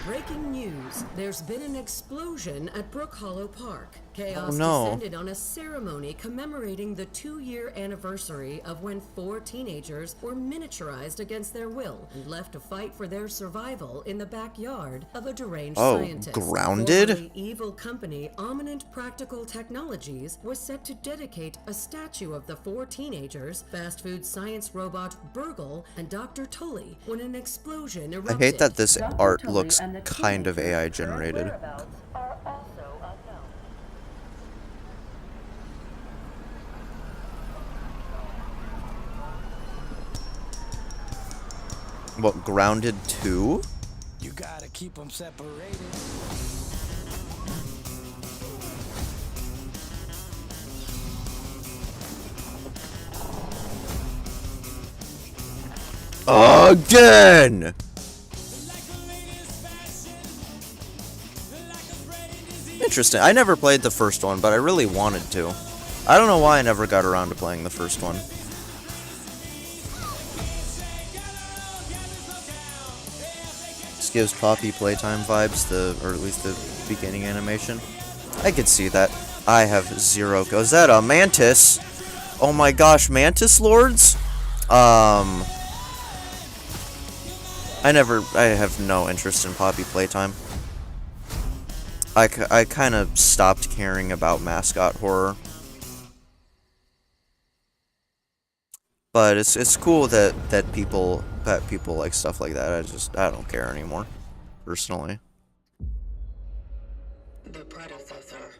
Breaking news. There's been an explosion at Brook Hollow Park. Chaos Oh, no. descended on a ceremony commemorating the 2-year anniversary of when 4 teenagers were miniaturized against their will and left to fight for their survival in the backyard of a deranged Oh, scientist. grounded? Formerly evil company Ominent Practical Technologies was set to dedicate a statue of the 4 teenagers, fast food science robot Burgle, and Dr. Tully when an explosion I erupted. hate that this Dr. art Tully looks and the kind of teenagers' AI current generated. whereabouts are also unknown. What, Grounded 2? You gotta keep them separated. Again! Interesting. I never played the first one, but I really wanted to. I don't know why I never got around to playing the first one. gives Poppy Playtime vibes, or at least the beginning animation. I could see that. I have zero. Is that a mantis? Oh my gosh, mantis lords? I have no interest in Poppy Playtime. I kind of stopped caring about mascot horror. But it's cool that people like stuff like that. I don't care anymore, personally. The predecessor,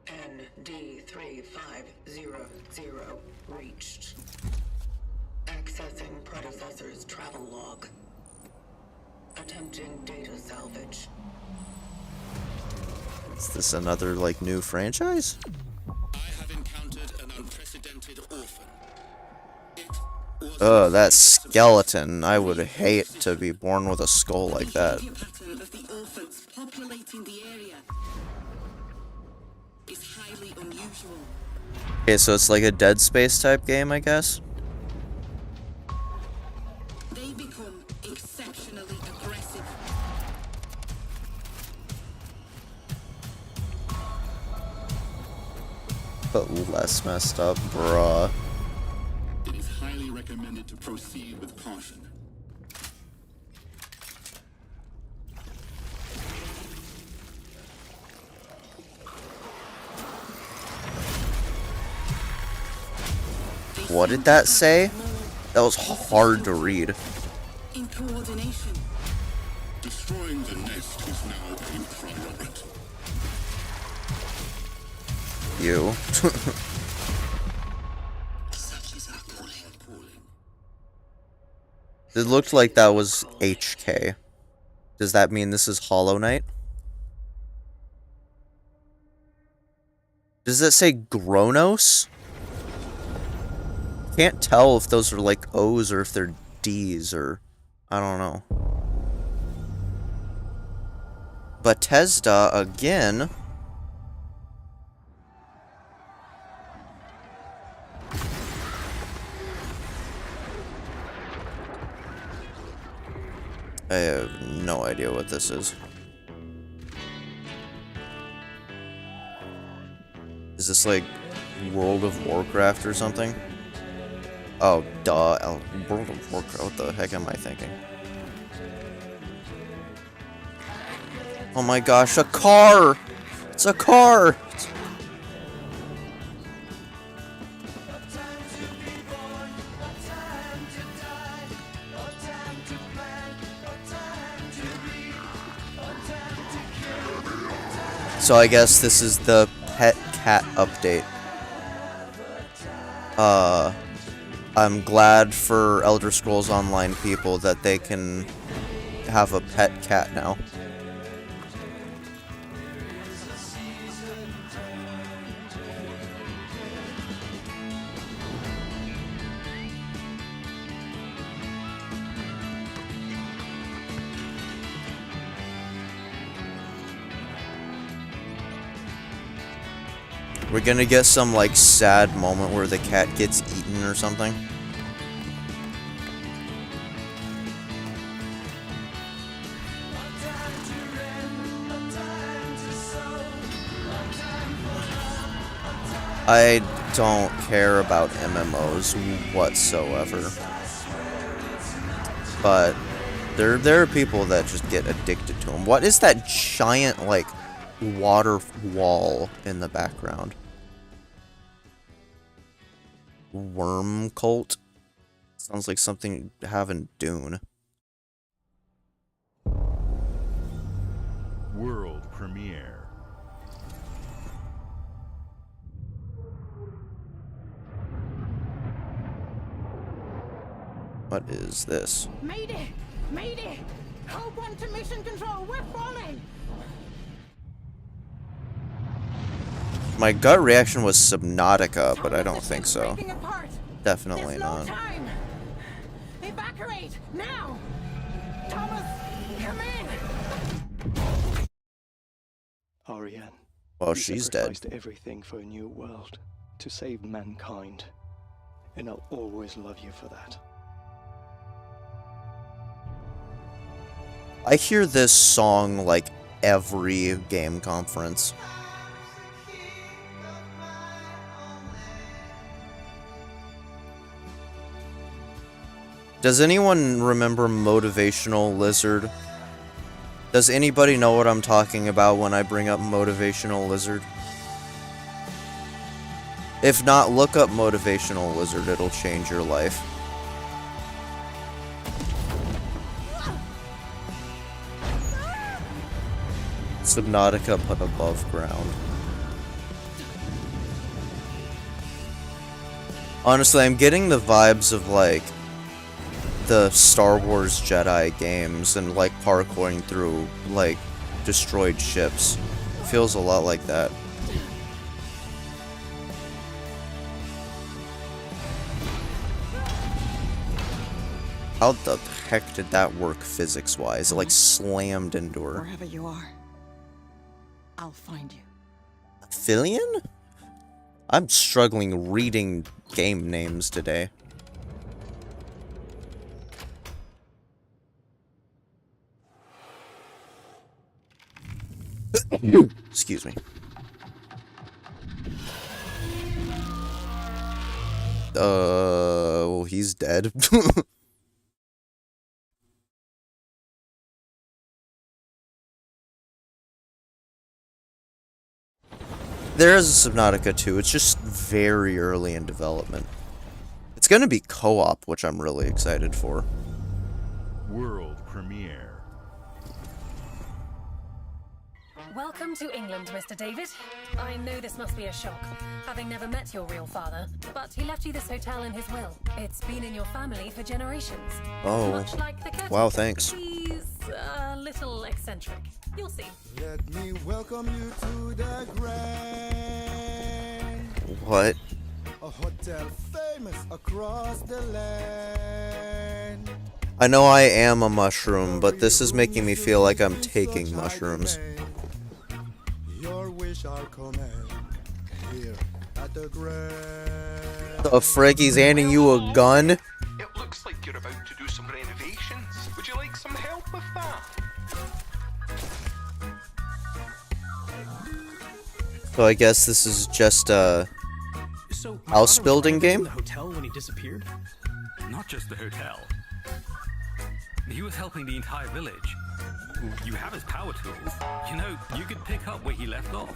ND3500, reached. Accessing predecessor's travel log. Attempting data salvage. Is this another like new franchise? I have encountered an unprecedented orphan. Oh, that skeleton. I would hate to be born with a skull like that. Okay, so it's like a Dead Space type game, I guess? They become exceptionally aggressive. But less messed up, bruh. It is highly recommended to proceed with caution. What did that say? That was hard to read. In coordination. Destroying the nest is now a priority. You. It looked like that was HK. Does that mean this is Hollow Knight? Does it say Gronos? Can't tell if those are like O's or if they're D's or I don't know. Bethesda again. I have no idea what this is. Is this like World of Warcraft or something? Oh, duh. World of Warcraft. What the heck am I thinking? Oh my gosh, a car! It's a car! So I guess this is the pet cat update. I'm glad for Elder Scrolls Online people that they can have a pet cat now. We're gonna get some, like, sad moment where the cat gets eaten or something. I don't care about MMOs whatsoever. But there are people that just get addicted to them. What is that giant, like, water wall in the background? Worm cult? Sounds like something you have in Dune. World premiere. What is this? Mayday! Mayday! Hold one to mission control. We're falling. My gut reaction was Subnautica, but I don't think so. Definitely not. Time. Evacuate now. Thomas, come in. Ariane. Well, you she's dead. sacrificed everything for a new world, to save mankind, and I'll always love you for that. I hear this song like every game conference. Does anyone remember Motivational Lizard? Does anybody know what I'm talking about when I bring up Motivational Lizard? If not, look up Motivational Lizard, it'll change your life. Subnautica but above ground. Honestly, I'm getting the vibes of like the Star Wars Jedi games and like parkouring through like destroyed ships. Feels a lot like that. How the heck did that work physics-wise? It like slammed into her. Wherever you are, I'll find you. Fillion? I'm struggling reading game names today. Excuse me. Well, he's dead. There is a Subnautica 2, it's just very early in development. It's gonna be co-op, which I'm really excited for. World premiere. Welcome to England, Mr. David. I know this must be a shock, having never met your real father, but he left you this hotel in his will. It's been in your family for generations. Oh, Much like the caretaker. wow, thanks. He's a little eccentric. You'll see. Let me welcome you to the Grand. What? A hotel famous across the land. I know I am a mushroom, but this is making me feel like I'm taking mushrooms. Your wish I'll command here at the Grand. The frick, he's handing you a gun? It looks like you're about to do some renovations. Would you like some help with that? So I guess this is just a house building game? The hotel when he disappeared? Not just the hotel. He was helping the entire village. You have his power tools. You know, you could pick up where he left off.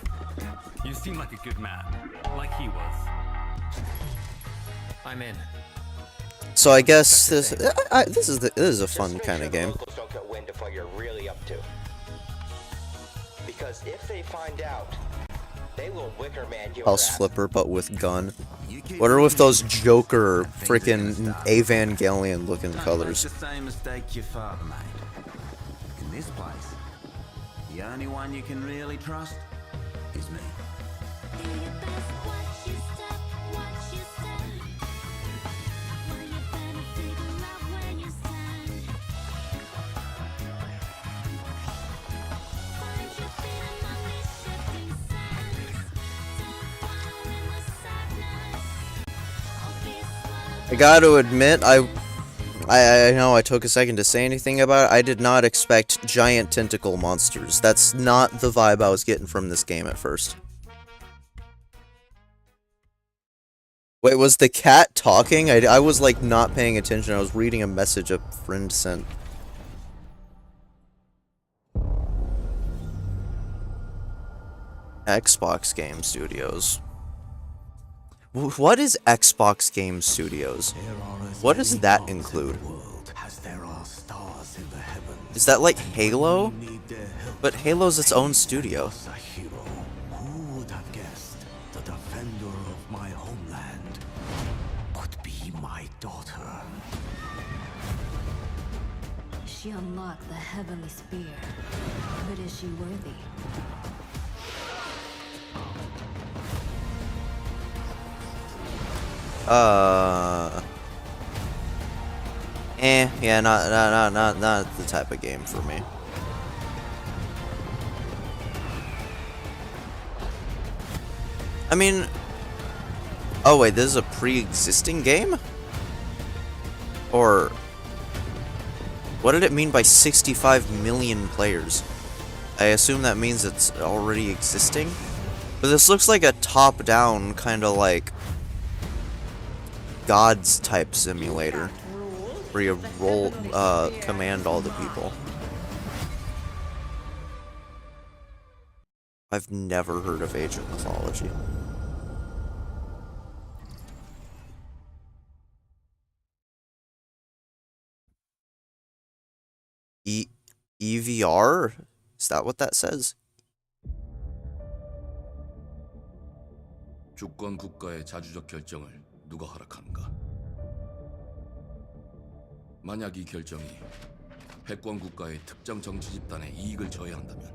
You seem like a good man, like he was. I'm in. So I guess this this is a fun kind of game. Locals don't get wind of what you're really up to. Because if they find out, they will wicker man your House ass. flipper, but with gun. What are with those Joker freaking Evangelion looking colors? The same mistake your father made. In this place, the only one you can really trust is me. I gotta admit, I know I took a second to say anything about it. I did not expect giant tentacle monsters. That's not the vibe I was getting from this game at first. Wait, was the cat talking? I was like not paying attention. I was reading a message a friend sent. Xbox Game Studios. What is Xbox Game Studios? What does that include? Is that like Halo? But Halo's its own studio. Who would have guessed the defender of my homeland would be my daughter? She unlocked the heavenly spear, but is she worthy? Yeah, not the type of game for me. I mean, oh wait, this is a pre-existing game? Or What did it mean by 65 million players? I assume that means it's already existing? But this looks like a top-down, kind of like Gods type simulator, where you roll, command all the people. I've never heard of Agent Mythology. EVR? Is that what that says? 주권 국가의 자주적 결정을 누가 허락하는가? 만약 이 결정이 패권 국가의 특정 정치 집단에 이익을 저해한다면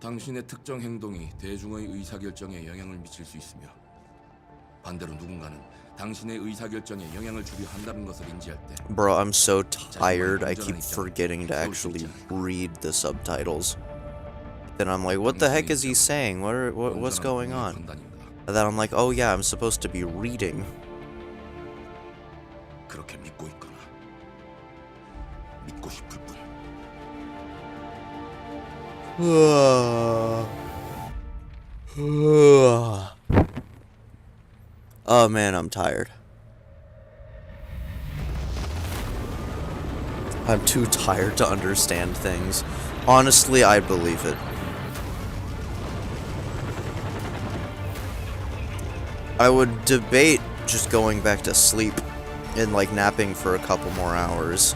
당신의 특정 행동이 대중의 의사결정에 영향을 미칠 수 있으며 반대로 누군가는 당신의 의사결정에 영향을 주려 한다는 것을 인지할 때 Bro, I'm so tired. I keep forgetting to actually read the subtitles. Then I'm like, what the heck is he saying? What's going on? And then I'm like, oh yeah, I'm supposed to be reading. 그렇게 믿고 있거나 믿고 싶을 뿐. Oh man, I'm tired. I'm too tired to understand things. Honestly, I believe it. I would debate just going back to sleep and like napping for a couple more hours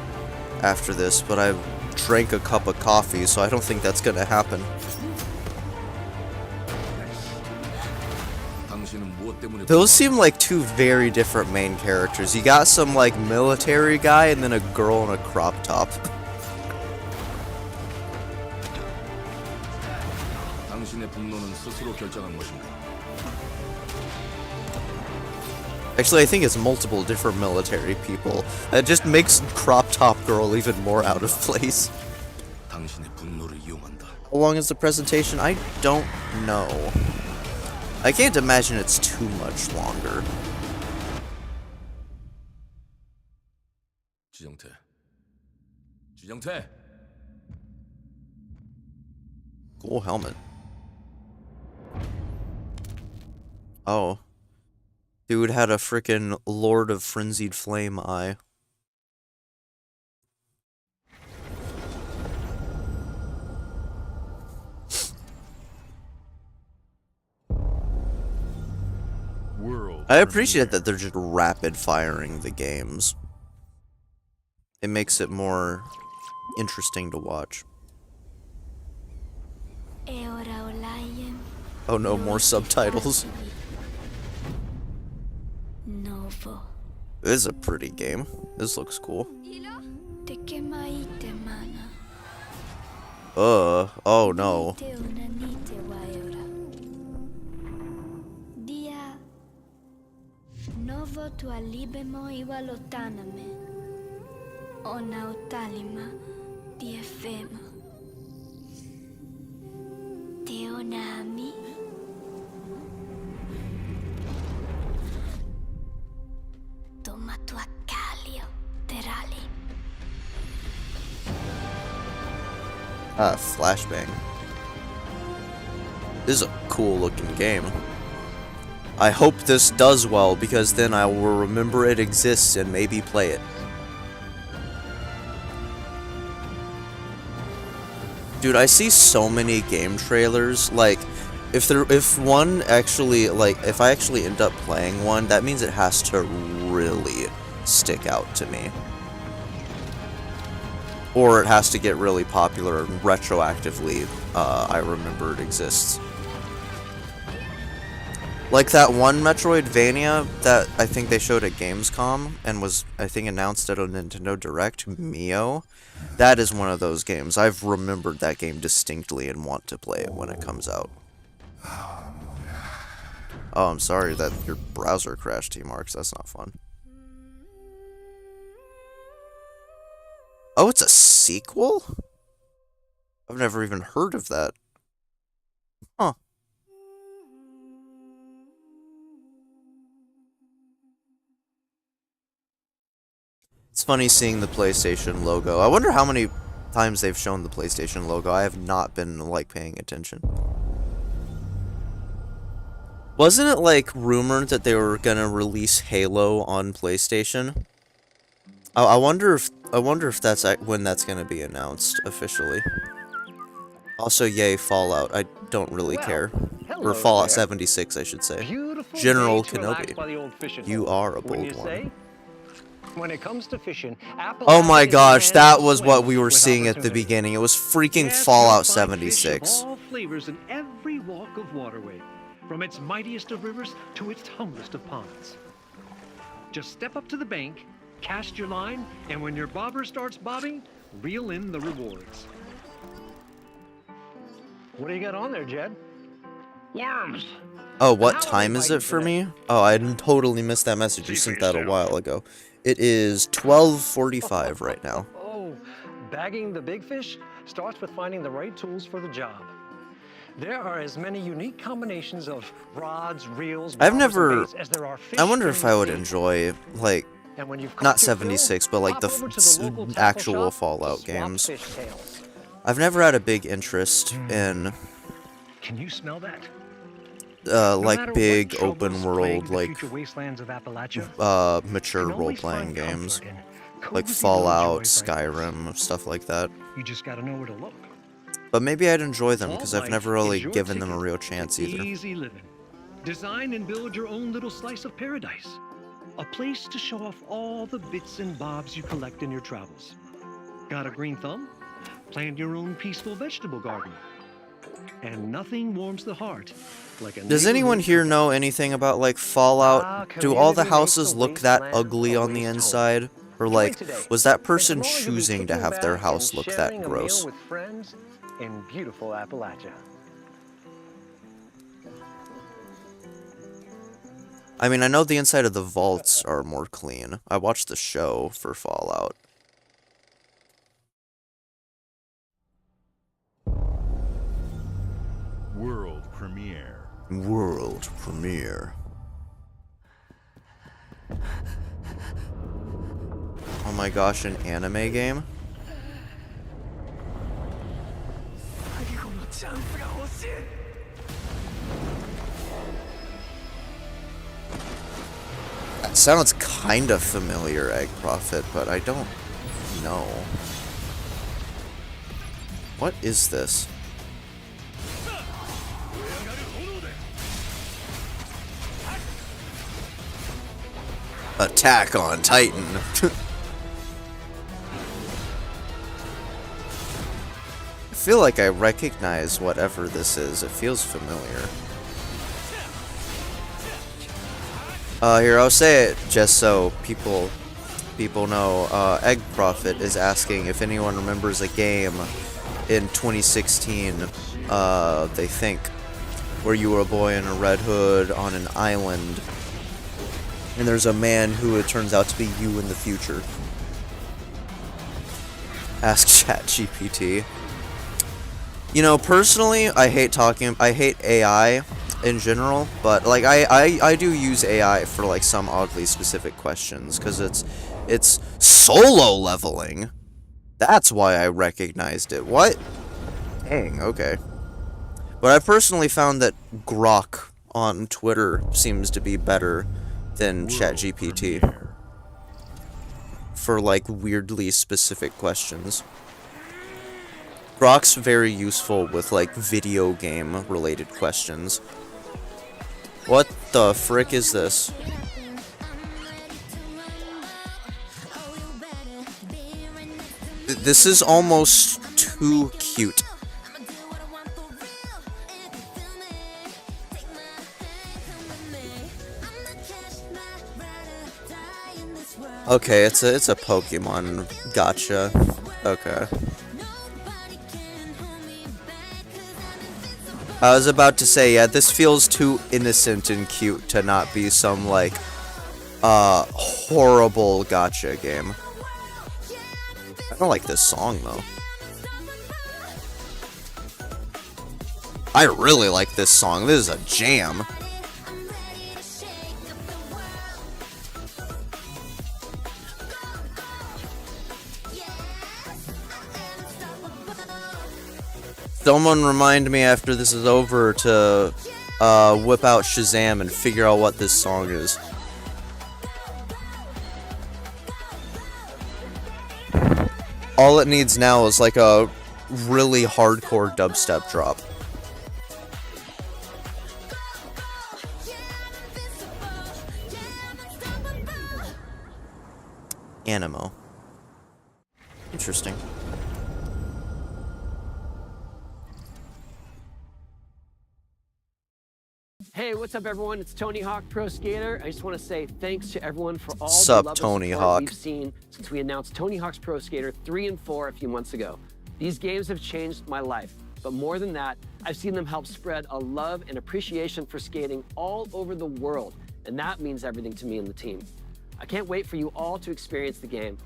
after this, but I've drank a cup of coffee, so I don't think that's gonna happen. Those seem like two very different main characters. You got some like military guy and then a girl in a crop top. 당신의 분노는 스스로 결정한 것인가? Actually, I think it's multiple different military people. That just makes crop top girl even more out of place. 당신의 분노를 이용한다. How long is the presentation? I don't know. I can't imagine it's too much longer. 지정태. 지정태. Cool helmet. Oh. Dude had a frickin' Lord of Frenzied Flame eye. I appreciate that they're just rapid firing the games. It makes it more interesting to watch. Oh no, more subtitles. This is a pretty game. This looks cool. Oh no. Novo tualibemo iwalotaname. Ona utalima diefema. Teonami. Toma tu acalio, terali. Ah, flashbang. This is a cool looking game. I hope this does well, because then I will remember it exists and maybe play it. Dude, I see so many game trailers, like, if one actually, like, if I actually end up playing one, that means it has to really stick out to me. Or it has to get really popular and retroactively, I remember it exists. Like that one Metroidvania that I think they showed at Gamescom and was, I think, announced at a Nintendo Direct, Mio. That is one of those games. I've remembered that game distinctly and want to play it when it comes out. Oh, I'm sorry that your browser crashed, T-Marks. That's not fun. Oh, it's a sequel? I've never even heard of that. Huh. It's funny seeing the PlayStation logo. I wonder how many times they've shown the PlayStation logo. I have not been, like, paying attention. Wasn't it, like, rumored that they were gonna release Halo on PlayStation? I wonder if that's when that's gonna be announced officially. Also, yay, Fallout. I don't really care. Or Fallout 76, I should say. General Kenobi. You are a bold one. When it comes to fishing, Oh my gosh, that was what we were seeing at the beginning. It was freaking Fallout 76. all flavors in every walk of waterway, from its mightiest of rivers to its humblest of ponds. Just step up to the bank, cast your line, and when your bobber starts bobbing, reel in the rewards. What do you got on there, Jed? Worms. Oh, what time is it for me? Oh, I totally missed that message. You sent that a while ago. It is 12:45 right now. Oh, bagging the big fish starts with finding the right tools for the job. There are as many unique combinations of rods, reels, I've bobbers, never... and baits as there are fish I wonder in if the I would sea. enjoy, like, And when you've not caught your 76, but fill, like hop the over to the local tackle actual shop, Fallout swap games. fish tails. I've never had a big interest in, Can you smell that? like, big open world, The like, future wastelands of Appalachia, mature can always role-playing find games. comfort in Like cozy Fallout, village joys like Skyrim, stuff like that. You just gotta know where to look. But maybe I'd enjoy them, Vault because I've Life never is really your given them a ticket real to chance either. Easy living. Design and build your own little slice of paradise. A place to show off all the bits and bobs you collect in your travels. Got a green thumb? Plant your own peaceful vegetable garden. And nothing warms the heart like a Does anyone here know anything about, like, Fallout? Do all the houses look that ugly on the inside? Or, like, was that person choosing to have their house look that gross? with friends in beautiful Appalachia. I mean, I know the inside of the vaults are more clean. I watched the show for Fallout. World premiere. World premiere. Oh my gosh, an anime game? That sounds kind of familiar, Egg Prophet, but I don't know. What is this? Attack on Titan. I feel like I recognize whatever this is. It feels familiar. Here, I'll say it just so people know. Egg Prophet is asking if anyone remembers a game in 2016, they think, where you were a boy in a red hood on an island, and there's a man who it turns out to be you in the future. Ask ChatGPT. You know, personally, I hate AI in general, but like I do use AI for like some oddly specific questions, because it's solo leveling. That's why I recognized it. What? Dang, okay. But I personally found that Grok on Twitter seems to be better than ChatGPT for like weirdly specific questions. Grok's very useful with like video game related questions. What the frick is this? This is almost too cute. Okay, it's a Pokemon gotcha. Okay. I was about to say, yeah, this feels too innocent and cute to not be some, like, horrible gotcha game. I don't like this song, though. I really like this song. This is a jam. Someone remind me after this is over to whip out Shazam and figure out what this song is. All it needs now is like a really hardcore dubstep drop. Animo. Interesting. Hey, what's up, everyone? It's Tony Hawk Pro Skater. I just want to say thanks to everyone for all Sup, the love Tony and support Hawk. we've seen since we announced Tony Hawk's Pro Skater 3 and 4 a few months ago. These games have changed my life, but more than that, I've seen them help spread a love and appreciation for skating all over the world, and that means everything to me and the team. I can't wait for you all to experience the game.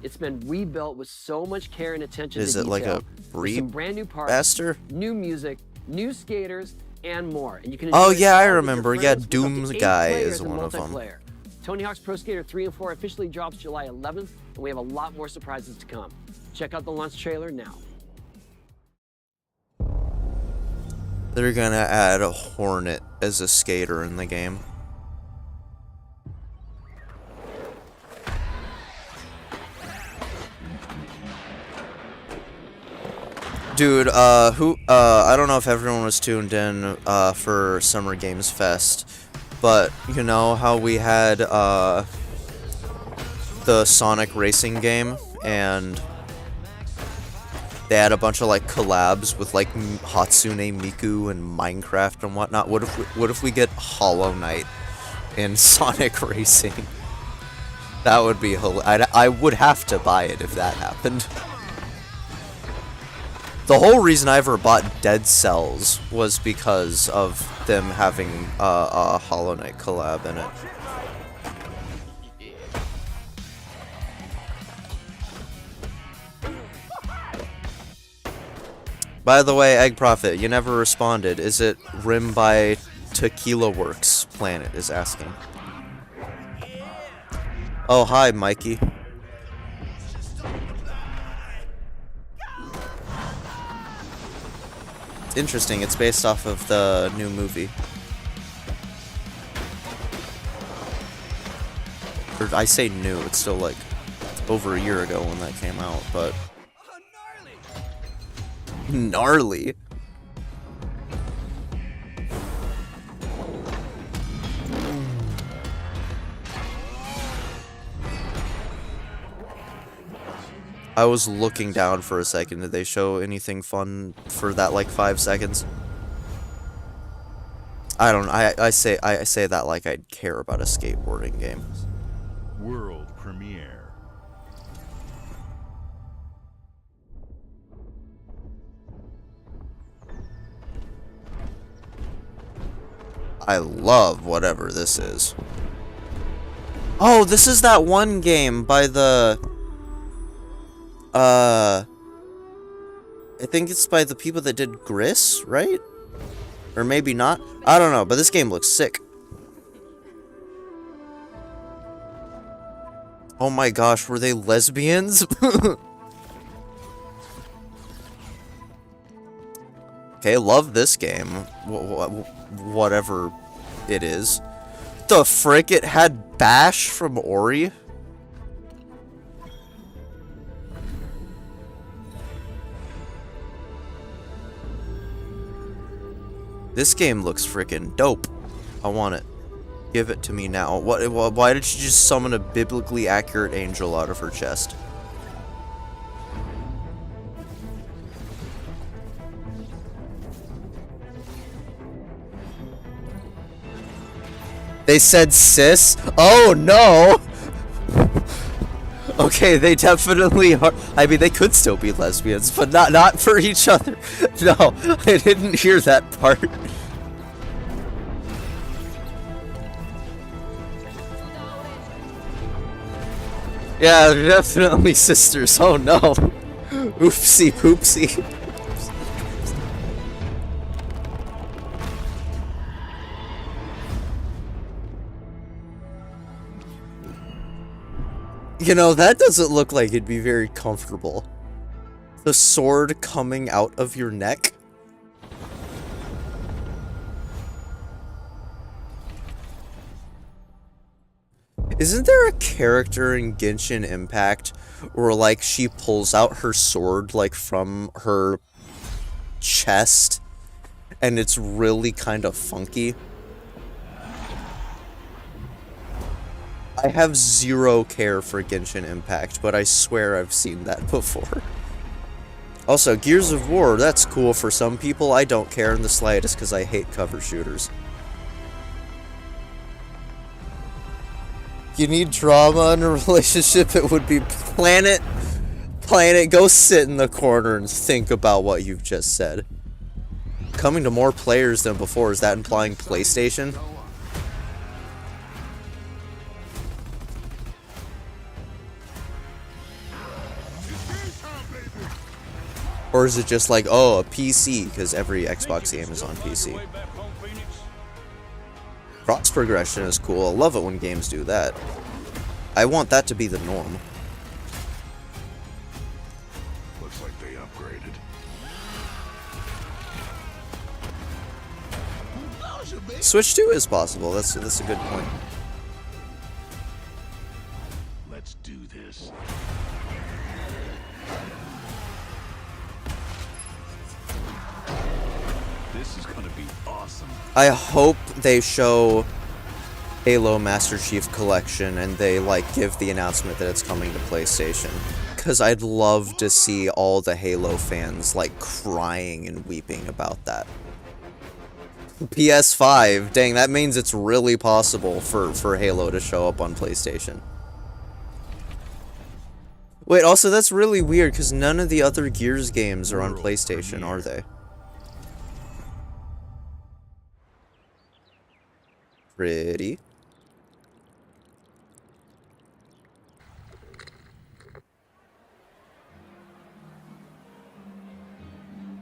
It's been rebuilt with so much care and attention to Is detail. it like a With some brand new parts, remaster? new music, new skaters, and more. And you can Oh enjoy yeah, it I all with your remember. Yeah, friends with up to Doom's 8 Guy players is in one of them. multiplayer. Tony Hawk's Pro Skater 3 and 4 officially drops July 11th, and we have a lot more surprises to come. Check out the launch trailer now. They're gonna add a Hornet as a skater in the game. Dude, I don't know if everyone was tuned in, for Summer Games Fest, but, you know how we had, the Sonic racing game, and they had a bunch of, like, collabs with, like, Hatsune Miku and Minecraft and whatnot? What if we get Hollow Knight in Sonic Racing? That would be hilarious. I would have to buy it if that happened. The whole reason I ever bought Dead Cells was because of them having a Hollow Knight collab in it. By the way, Egg Prophet, you never responded. Is it Rim by Tequila Works Planet is asking. Oh, hi, Mikey. Interesting, it's based off of the new movie. Or I say new, it's still like over a year ago when that came out, but gnarly. I was looking down for a second. Did they show anything fun for that like 5 seconds? I don't. I say that like I'd care about a skateboarding game. World premiere. I love whatever this is. Oh, this is that one game by the I think it's by the people that did Gris, right? Or maybe not. I don't know, but this game looks sick. Oh my gosh, were they lesbians? Okay, love this game. Whatever it is. The frick, it had Bash from Ori? This game looks freaking dope. I want it. Give it to me now. Why did she just summon a biblically accurate angel out of her chest? They said sis? Oh no! Okay, they definitely are. I mean, they could still be lesbians, but not for each other. No, I didn't hear that part. Yeah, they're definitely sisters. Oh no. Oopsie poopsie. You know, that doesn't look like it'd be very comfortable. The sword coming out of your neck? Isn't there a character in Genshin Impact where, like, she pulls out her sword, like, from her chest, and it's really kind of funky? I have zero care for Genshin Impact, but I swear I've seen that before. Also, Gears of War, that's cool for some people. I don't care in the slightest because I hate cover shooters. You need drama in a relationship, it would be Planet, go sit in the corner and think about what you've just said. Coming to more players than before, is that implying PlayStation? Or is it just like, oh, a PC, because every Xbox game is on PC? Cross progression is cool. I love it when games do that. I want that to be the norm. Looks like they upgraded. Switch 2 is possible. That's a good point. Let's do this. This is gonna be awesome. I hope they show Halo Master Chief Collection and they, like, give the announcement that it's coming to PlayStation. Because I'd love to see all the Halo fans, like, crying and weeping about that. PS5, dang, that means it's really possible for Halo to show up on PlayStation. Wait, also that's really weird, because none of the other Gears games are on PlayStation, are they? Pretty.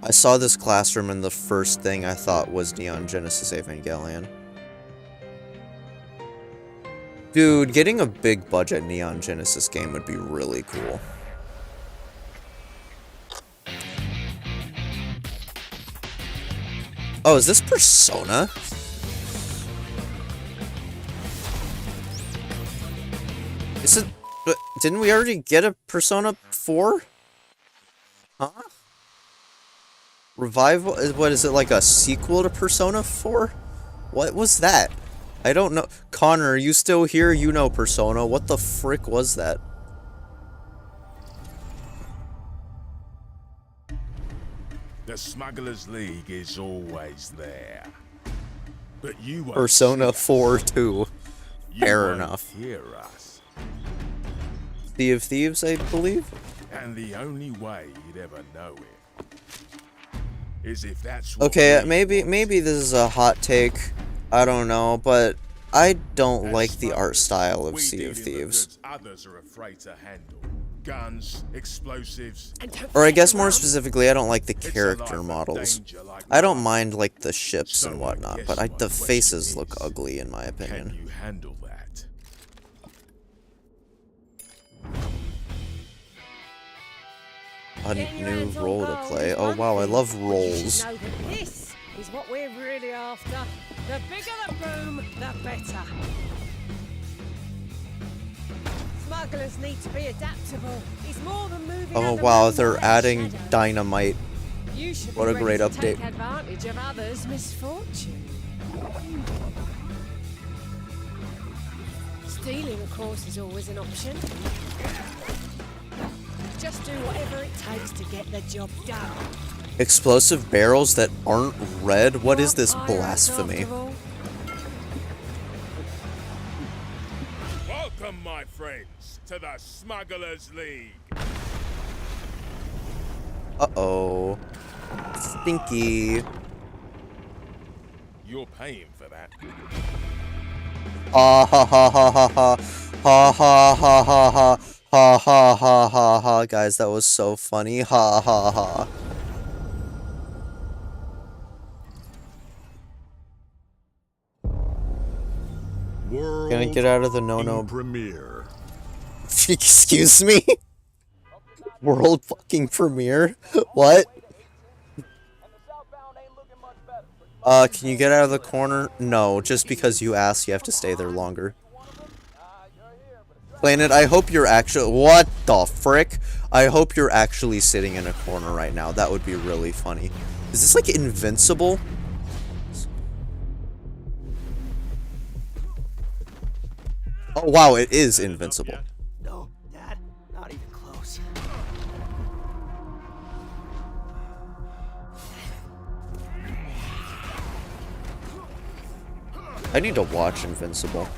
I saw this classroom and the first thing I thought was Neon Genesis Evangelion. Dude, getting a big budget Neon Genesis game would be really cool. Oh, is this Persona? Is it... But didn't we already get a Persona 4? Huh? Revival? What is it, like a sequel to Persona 4? What was that? I don't know. Connor, are you still here? You know Persona. What the frick was that? The Smugglers League is always there. But you won't Persona see 4 us. too. You Fair won't enough. hear us. Sea of Thieves, I believe? And the only way you'd ever know it is if that's what Okay, we maybe this is a hot take. I don't know, but I don't like the art style of we Sea deal of in the Thieves. goods others are afraid to handle. Guns, explosives, Or I guess more specifically, I don't like the character models. I don't mind like the ships and whatnot, but the faces look ugly in my opinion. Can you handle that? A new role to play. Oh wow, I love roles. Know that this is what we're really after. The bigger the boom, the better. Smugglers need to be adaptable. It's more than moving. Oh other wow, men they're without adding shadow. dynamite. You should What be a ready great to update. Take advantage of others' misfortune. Stealing, of course, is always an option. Just do whatever it takes to get the job done. Explosive barrels that aren't red? What is this blasphemy? Welcome, my friends, to the Smugglers League. Uh-oh. Stinky. You're paying for that. Ha ha ha ha ha ha. Ha ha ha ha ha. Ha ha ha ha ha. Guys, that was so funny. Ha ha ha. World Gonna get out of the no-no premiere. Excuse me? World fucking premiere? What? Can you get out of the corner? No, just because you asked, you have to stay there longer. Planet, I hope you're actually... What the frick? I hope you're actually sitting in a corner right now. That would be really funny. Is this like invincible? Oh wow, it is invincible. No, Dad, not even close. I need to watch Invincible.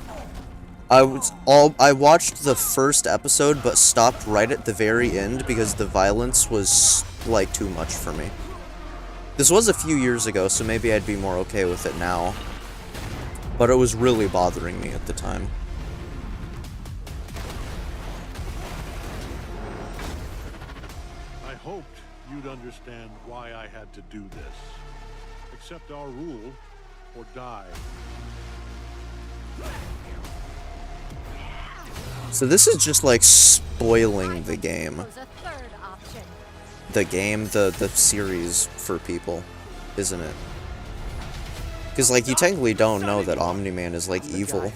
I watched the first episode but stopped right at the very end because the violence was like too much for me. This was a few years ago, so maybe I'd be more okay with it now. But it was really bothering me at the time. I hoped you'd understand why I had to do this. Accept our rule or die. So this is just like spoiling the game. The series for people, isn't it? Because like you technically don't know that Omni-Man is like evil.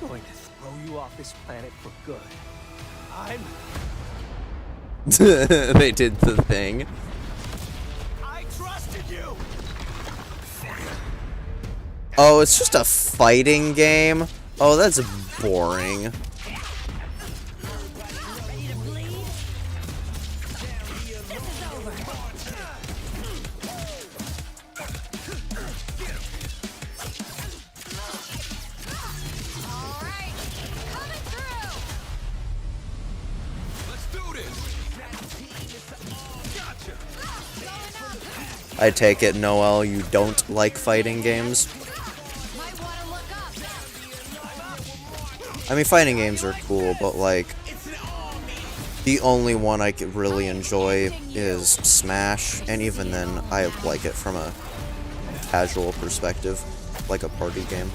Going to throw you off this planet for good. I'm... They did the thing. I trusted you. Oh, it's just a fighting game? Oh, that's boring. I take it, Noel, you don't like fighting games? I mean, fighting games are cool, but like, the only one I could really enjoy is Smash, and even then, I like it from a casual perspective, like a party game.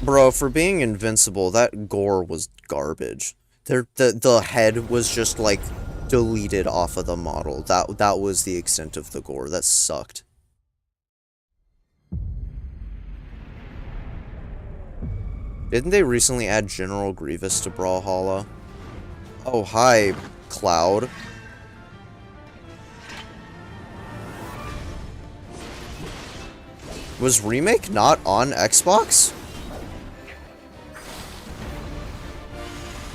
Bro, for being invincible, that gore was garbage. The head was just like deleted off of the model. That was the extent of the gore. That sucked. Didn't they recently add General Grievous to Brawlhalla? Oh, hi, Cloud. Was Remake not on Xbox?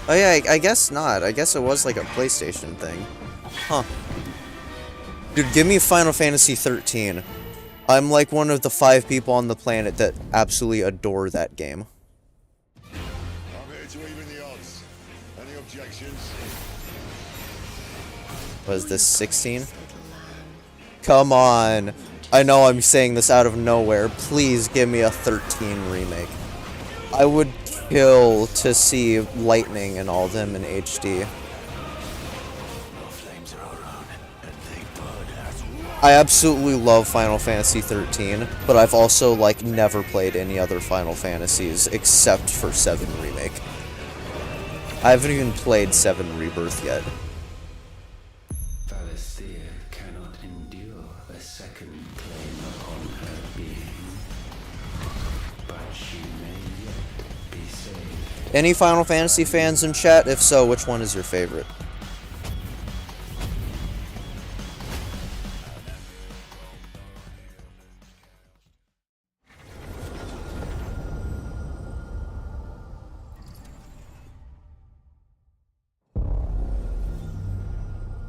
Oh yeah, I guess not. I guess it was like a PlayStation thing. Huh. Dude, give me Final Fantasy 13. I'm like one of the 5 people on the planet that absolutely adore that game. I'm here to even the odds. Any objections? Was this 16? Come on. I know I'm saying this out of nowhere. Please give me a 13 remake. I would kill to see Lightning and all them in HD. I absolutely love Final Fantasy 13, but I've also like never played any other Final Fantasies except for 7 Remake. I haven't even played 7 Rebirth yet. Cannot endure a second claim upon her being, but she may yet be saved. Any Final Fantasy fans in chat? If so, which one is your favorite?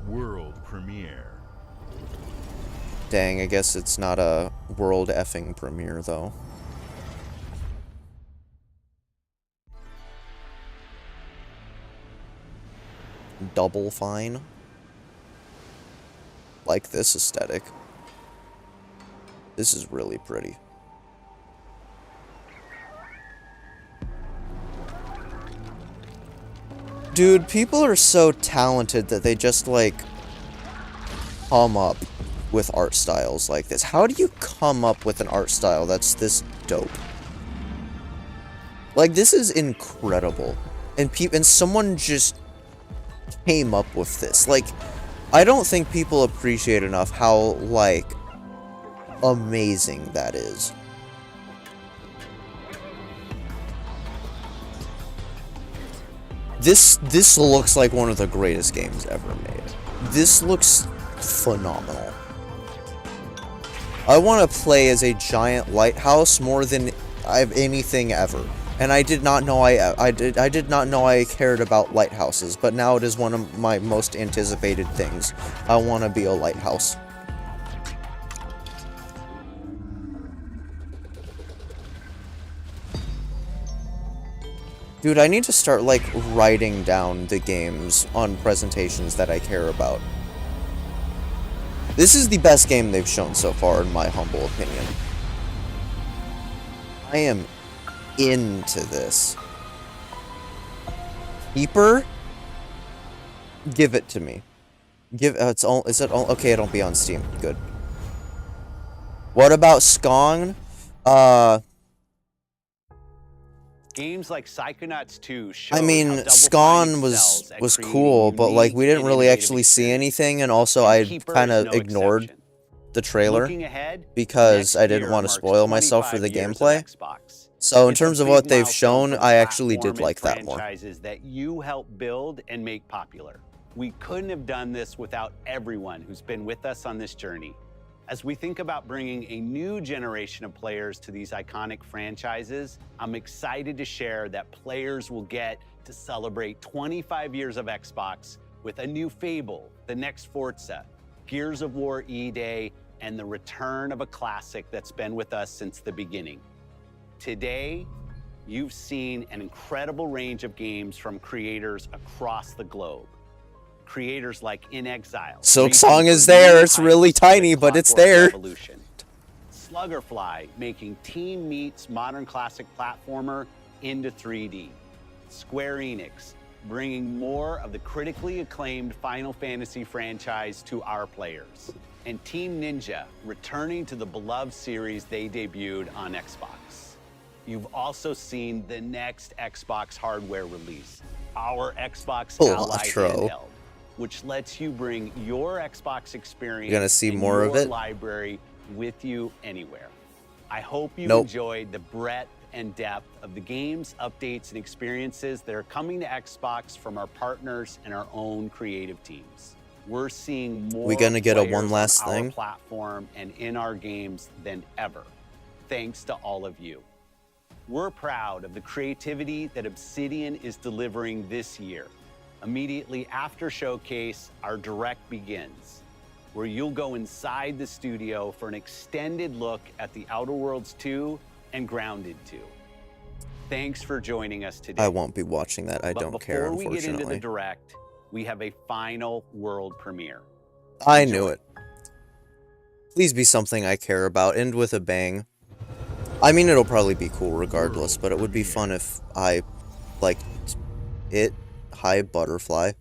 World premiere. Dang, I guess it's not a world effing premiere, though. Double Fine. Like this aesthetic. This is really pretty. Dude, people are so talented that they just, like, come up with art styles like this. How do you come up with an art style that's this dope? Like, this is incredible. And someone just came up with this. Like, I don't think people appreciate enough how, like, amazing that is. This looks like one of the greatest games ever made. This looks phenomenal. I want to play as a giant lighthouse more than anything ever. And I did not know I did not know I cared about lighthouses, but now it is one of my most anticipated things. I want to be a lighthouse. Dude, I need to start, like, writing down the games on presentations that I care about. This is the best game they've shown so far, in my humble opinion. I am into this. Keeper? Give it to me. Is it all? Okay, it'll be on Steam. Good. What about Skong? Games like Psychonauts 2 show I mean, Skon was cool, but like we didn't really actually see anything, and also I kind of ignored the trailer because I didn't want to spoil myself for the gameplay. So in terms of what they've shown, I actually did like that more. Franchises that you help build and make popular. We couldn't have done this without everyone who's been with us on this journey. As we think about bringing a new generation of players to these iconic franchises, I'm excited to share that players will get to celebrate 25 years of Xbox with a new Fable, the next Forza, Gears of War E-Day, and the return of a classic that's been with us since the beginning. Today, you've seen an incredible range of games from creators across the globe. Creators like In Exile. Silksong is there. It's really tiny, but it's there. Sluggerfly making Team Meat's modern classic platformer into 3D. Square Enix bringing more of the critically acclaimed Final Fantasy franchise to our players. And Team Ninja returning to the beloved series they debuted on Xbox. You've also seen the next Xbox hardware release, our Xbox Ally handheld, which lets you bring your Xbox experience You're gonna see more of it? library with you anywhere. I hope you enjoyed the breadth and depth of the games, updates, and experiences that are coming to Xbox from our partners and our own creative teams. We're seeing more We gonna get a players one last on our thing? platform and in our games than ever, thanks to all of you. We're proud of the creativity that Obsidian is delivering this year. Immediately after Showcase, our Direct begins, where you'll go inside the studio for an extended look at The Outer Worlds 2 and Grounded 2. Thanks for joining us today. I won't be watching that. I don't care, Before we get into the unfortunately. Direct, we have a final world premiere. I knew it. Please be something I care about. End with a bang. I mean, it'll probably be cool regardless, but it would be fun if I liked it. Hi, Butterfly.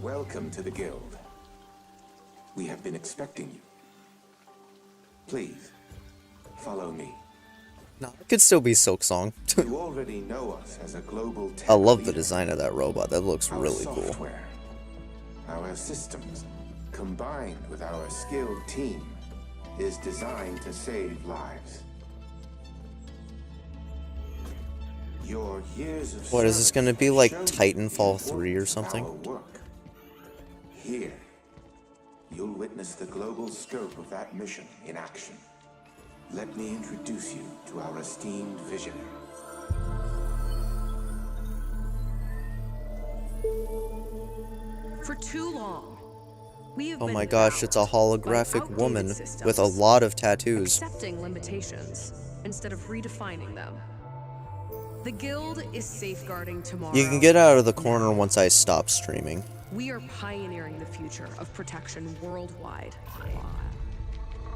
Welcome to the Guild. We have been expecting you. Please, follow me. No, it could still be Silksong. You already know us as a global tech I love the leader. design of that robot. That looks Our really cool. software, our systems, combined with our skilled team, is designed to save lives. Your years of What is this service gonna be have like shown Titanfall the 3 or importance of something? our work. Here, you'll witness the global scope of that mission in action. Let me introduce you to our esteemed visionary. For too long, we have Oh been my gosh, it's a holographic woman with a lot of tattoos. accepting limitations instead of redefining them. The Guild is safeguarding tomorrow. You can get out of the corner once I stop streaming. We are pioneering the future of protection worldwide.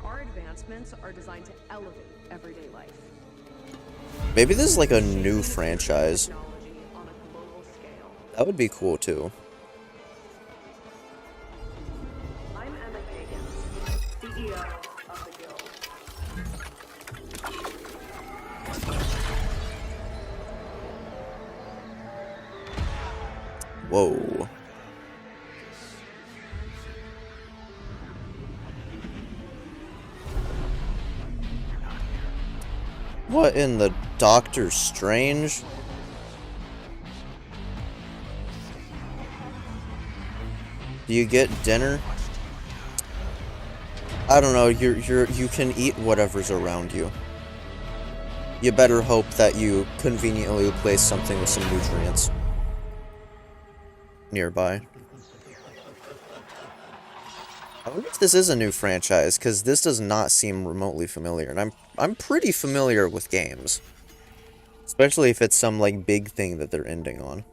Our advancements are designed to elevate everyday life. Maybe this is like a new franchise. That would be cool too. I'm Emma Kagan, CEO of the Guild. Whoa. What in the Doctor Strange? Do you get dinner? I don't know, you can eat whatever's around you. You better hope that you conveniently place something with some nutrients nearby. I wonder if this is a new franchise, because this does not seem remotely familiar, and I'm pretty familiar with games. Especially if it's some, like, big thing that they're ending on.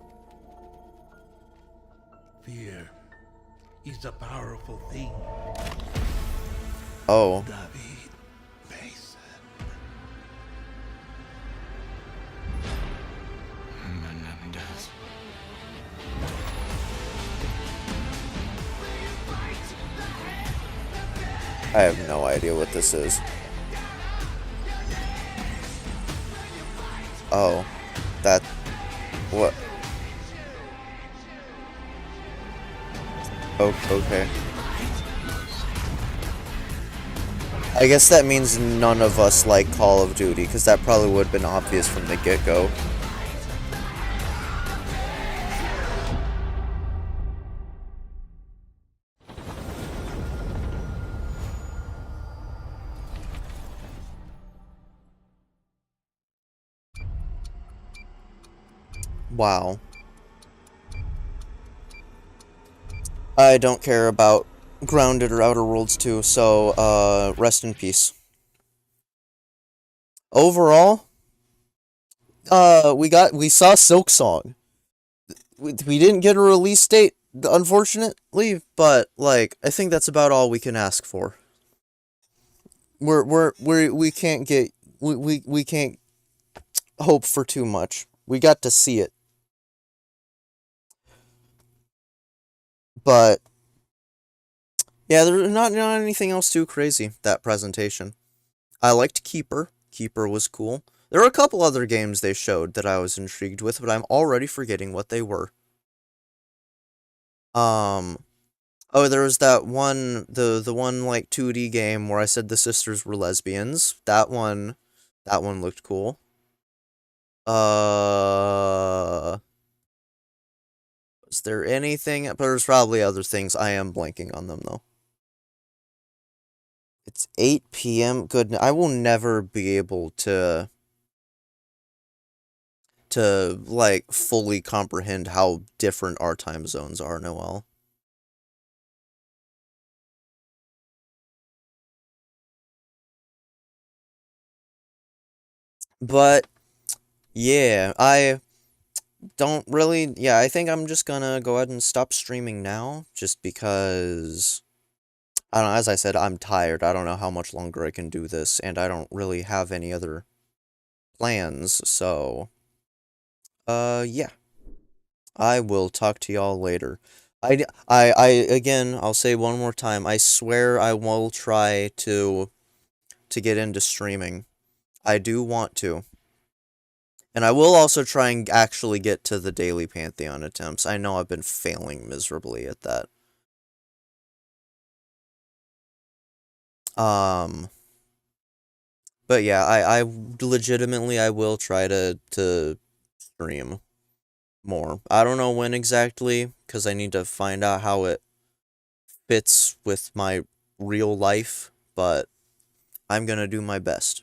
Fear is a powerful thing. Oh. I have no idea what this is. Oh. That... What? Oh, okay. I guess that means none of us like Call of Duty, because that probably would have been obvious from the get-go. Wow. I don't care about Grounded or Outer Worlds 2, so, rest in peace. Overall, we saw Silksong. We didn't get a release date, unfortunately, but, like, I think that's about all we can ask for. We can't get, we can't hope for too much. We got to see it. But, yeah, there's not anything else too crazy, that presentation. I liked Keeper. Keeper was cool. There were a couple other games they showed that I was intrigued with, but I'm already forgetting what they were. Oh, there was that one, the one, like, 2D game where I said the sisters were lesbians. That one looked cool. Was there anything? But there's probably other things. I am blanking on them, though. It's 8 p.m. Good. I will never be able to, like, fully comprehend how different our time zones are, Noel. But, yeah, I don't really, yeah, I think I'm just gonna go ahead and stop streaming now, just because, I don't know, as I said, I'm tired. I don't know how much longer I can do this, and I don't really have any other plans, so, yeah. I will talk to y'all later. Again, I'll say one more time, I swear I will try to get into streaming. I do want to. And I will also try and actually get to the daily Pantheon attempts. I know I've been failing miserably at that. But yeah, I legitimately, I will try to stream more. I don't know when exactly, because I need to find out how it fits with my real life, but I'm gonna do my best.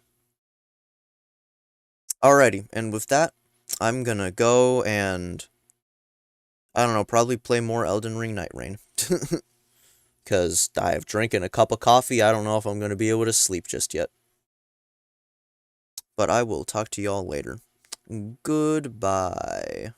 Alrighty, and with that, I'm gonna go and, I don't know, probably play more Elden Ring Night Rain. Because I've drinking a cup of coffee, I don't know if I'm gonna be able to sleep just yet. But I will talk to y'all later. Goodbye.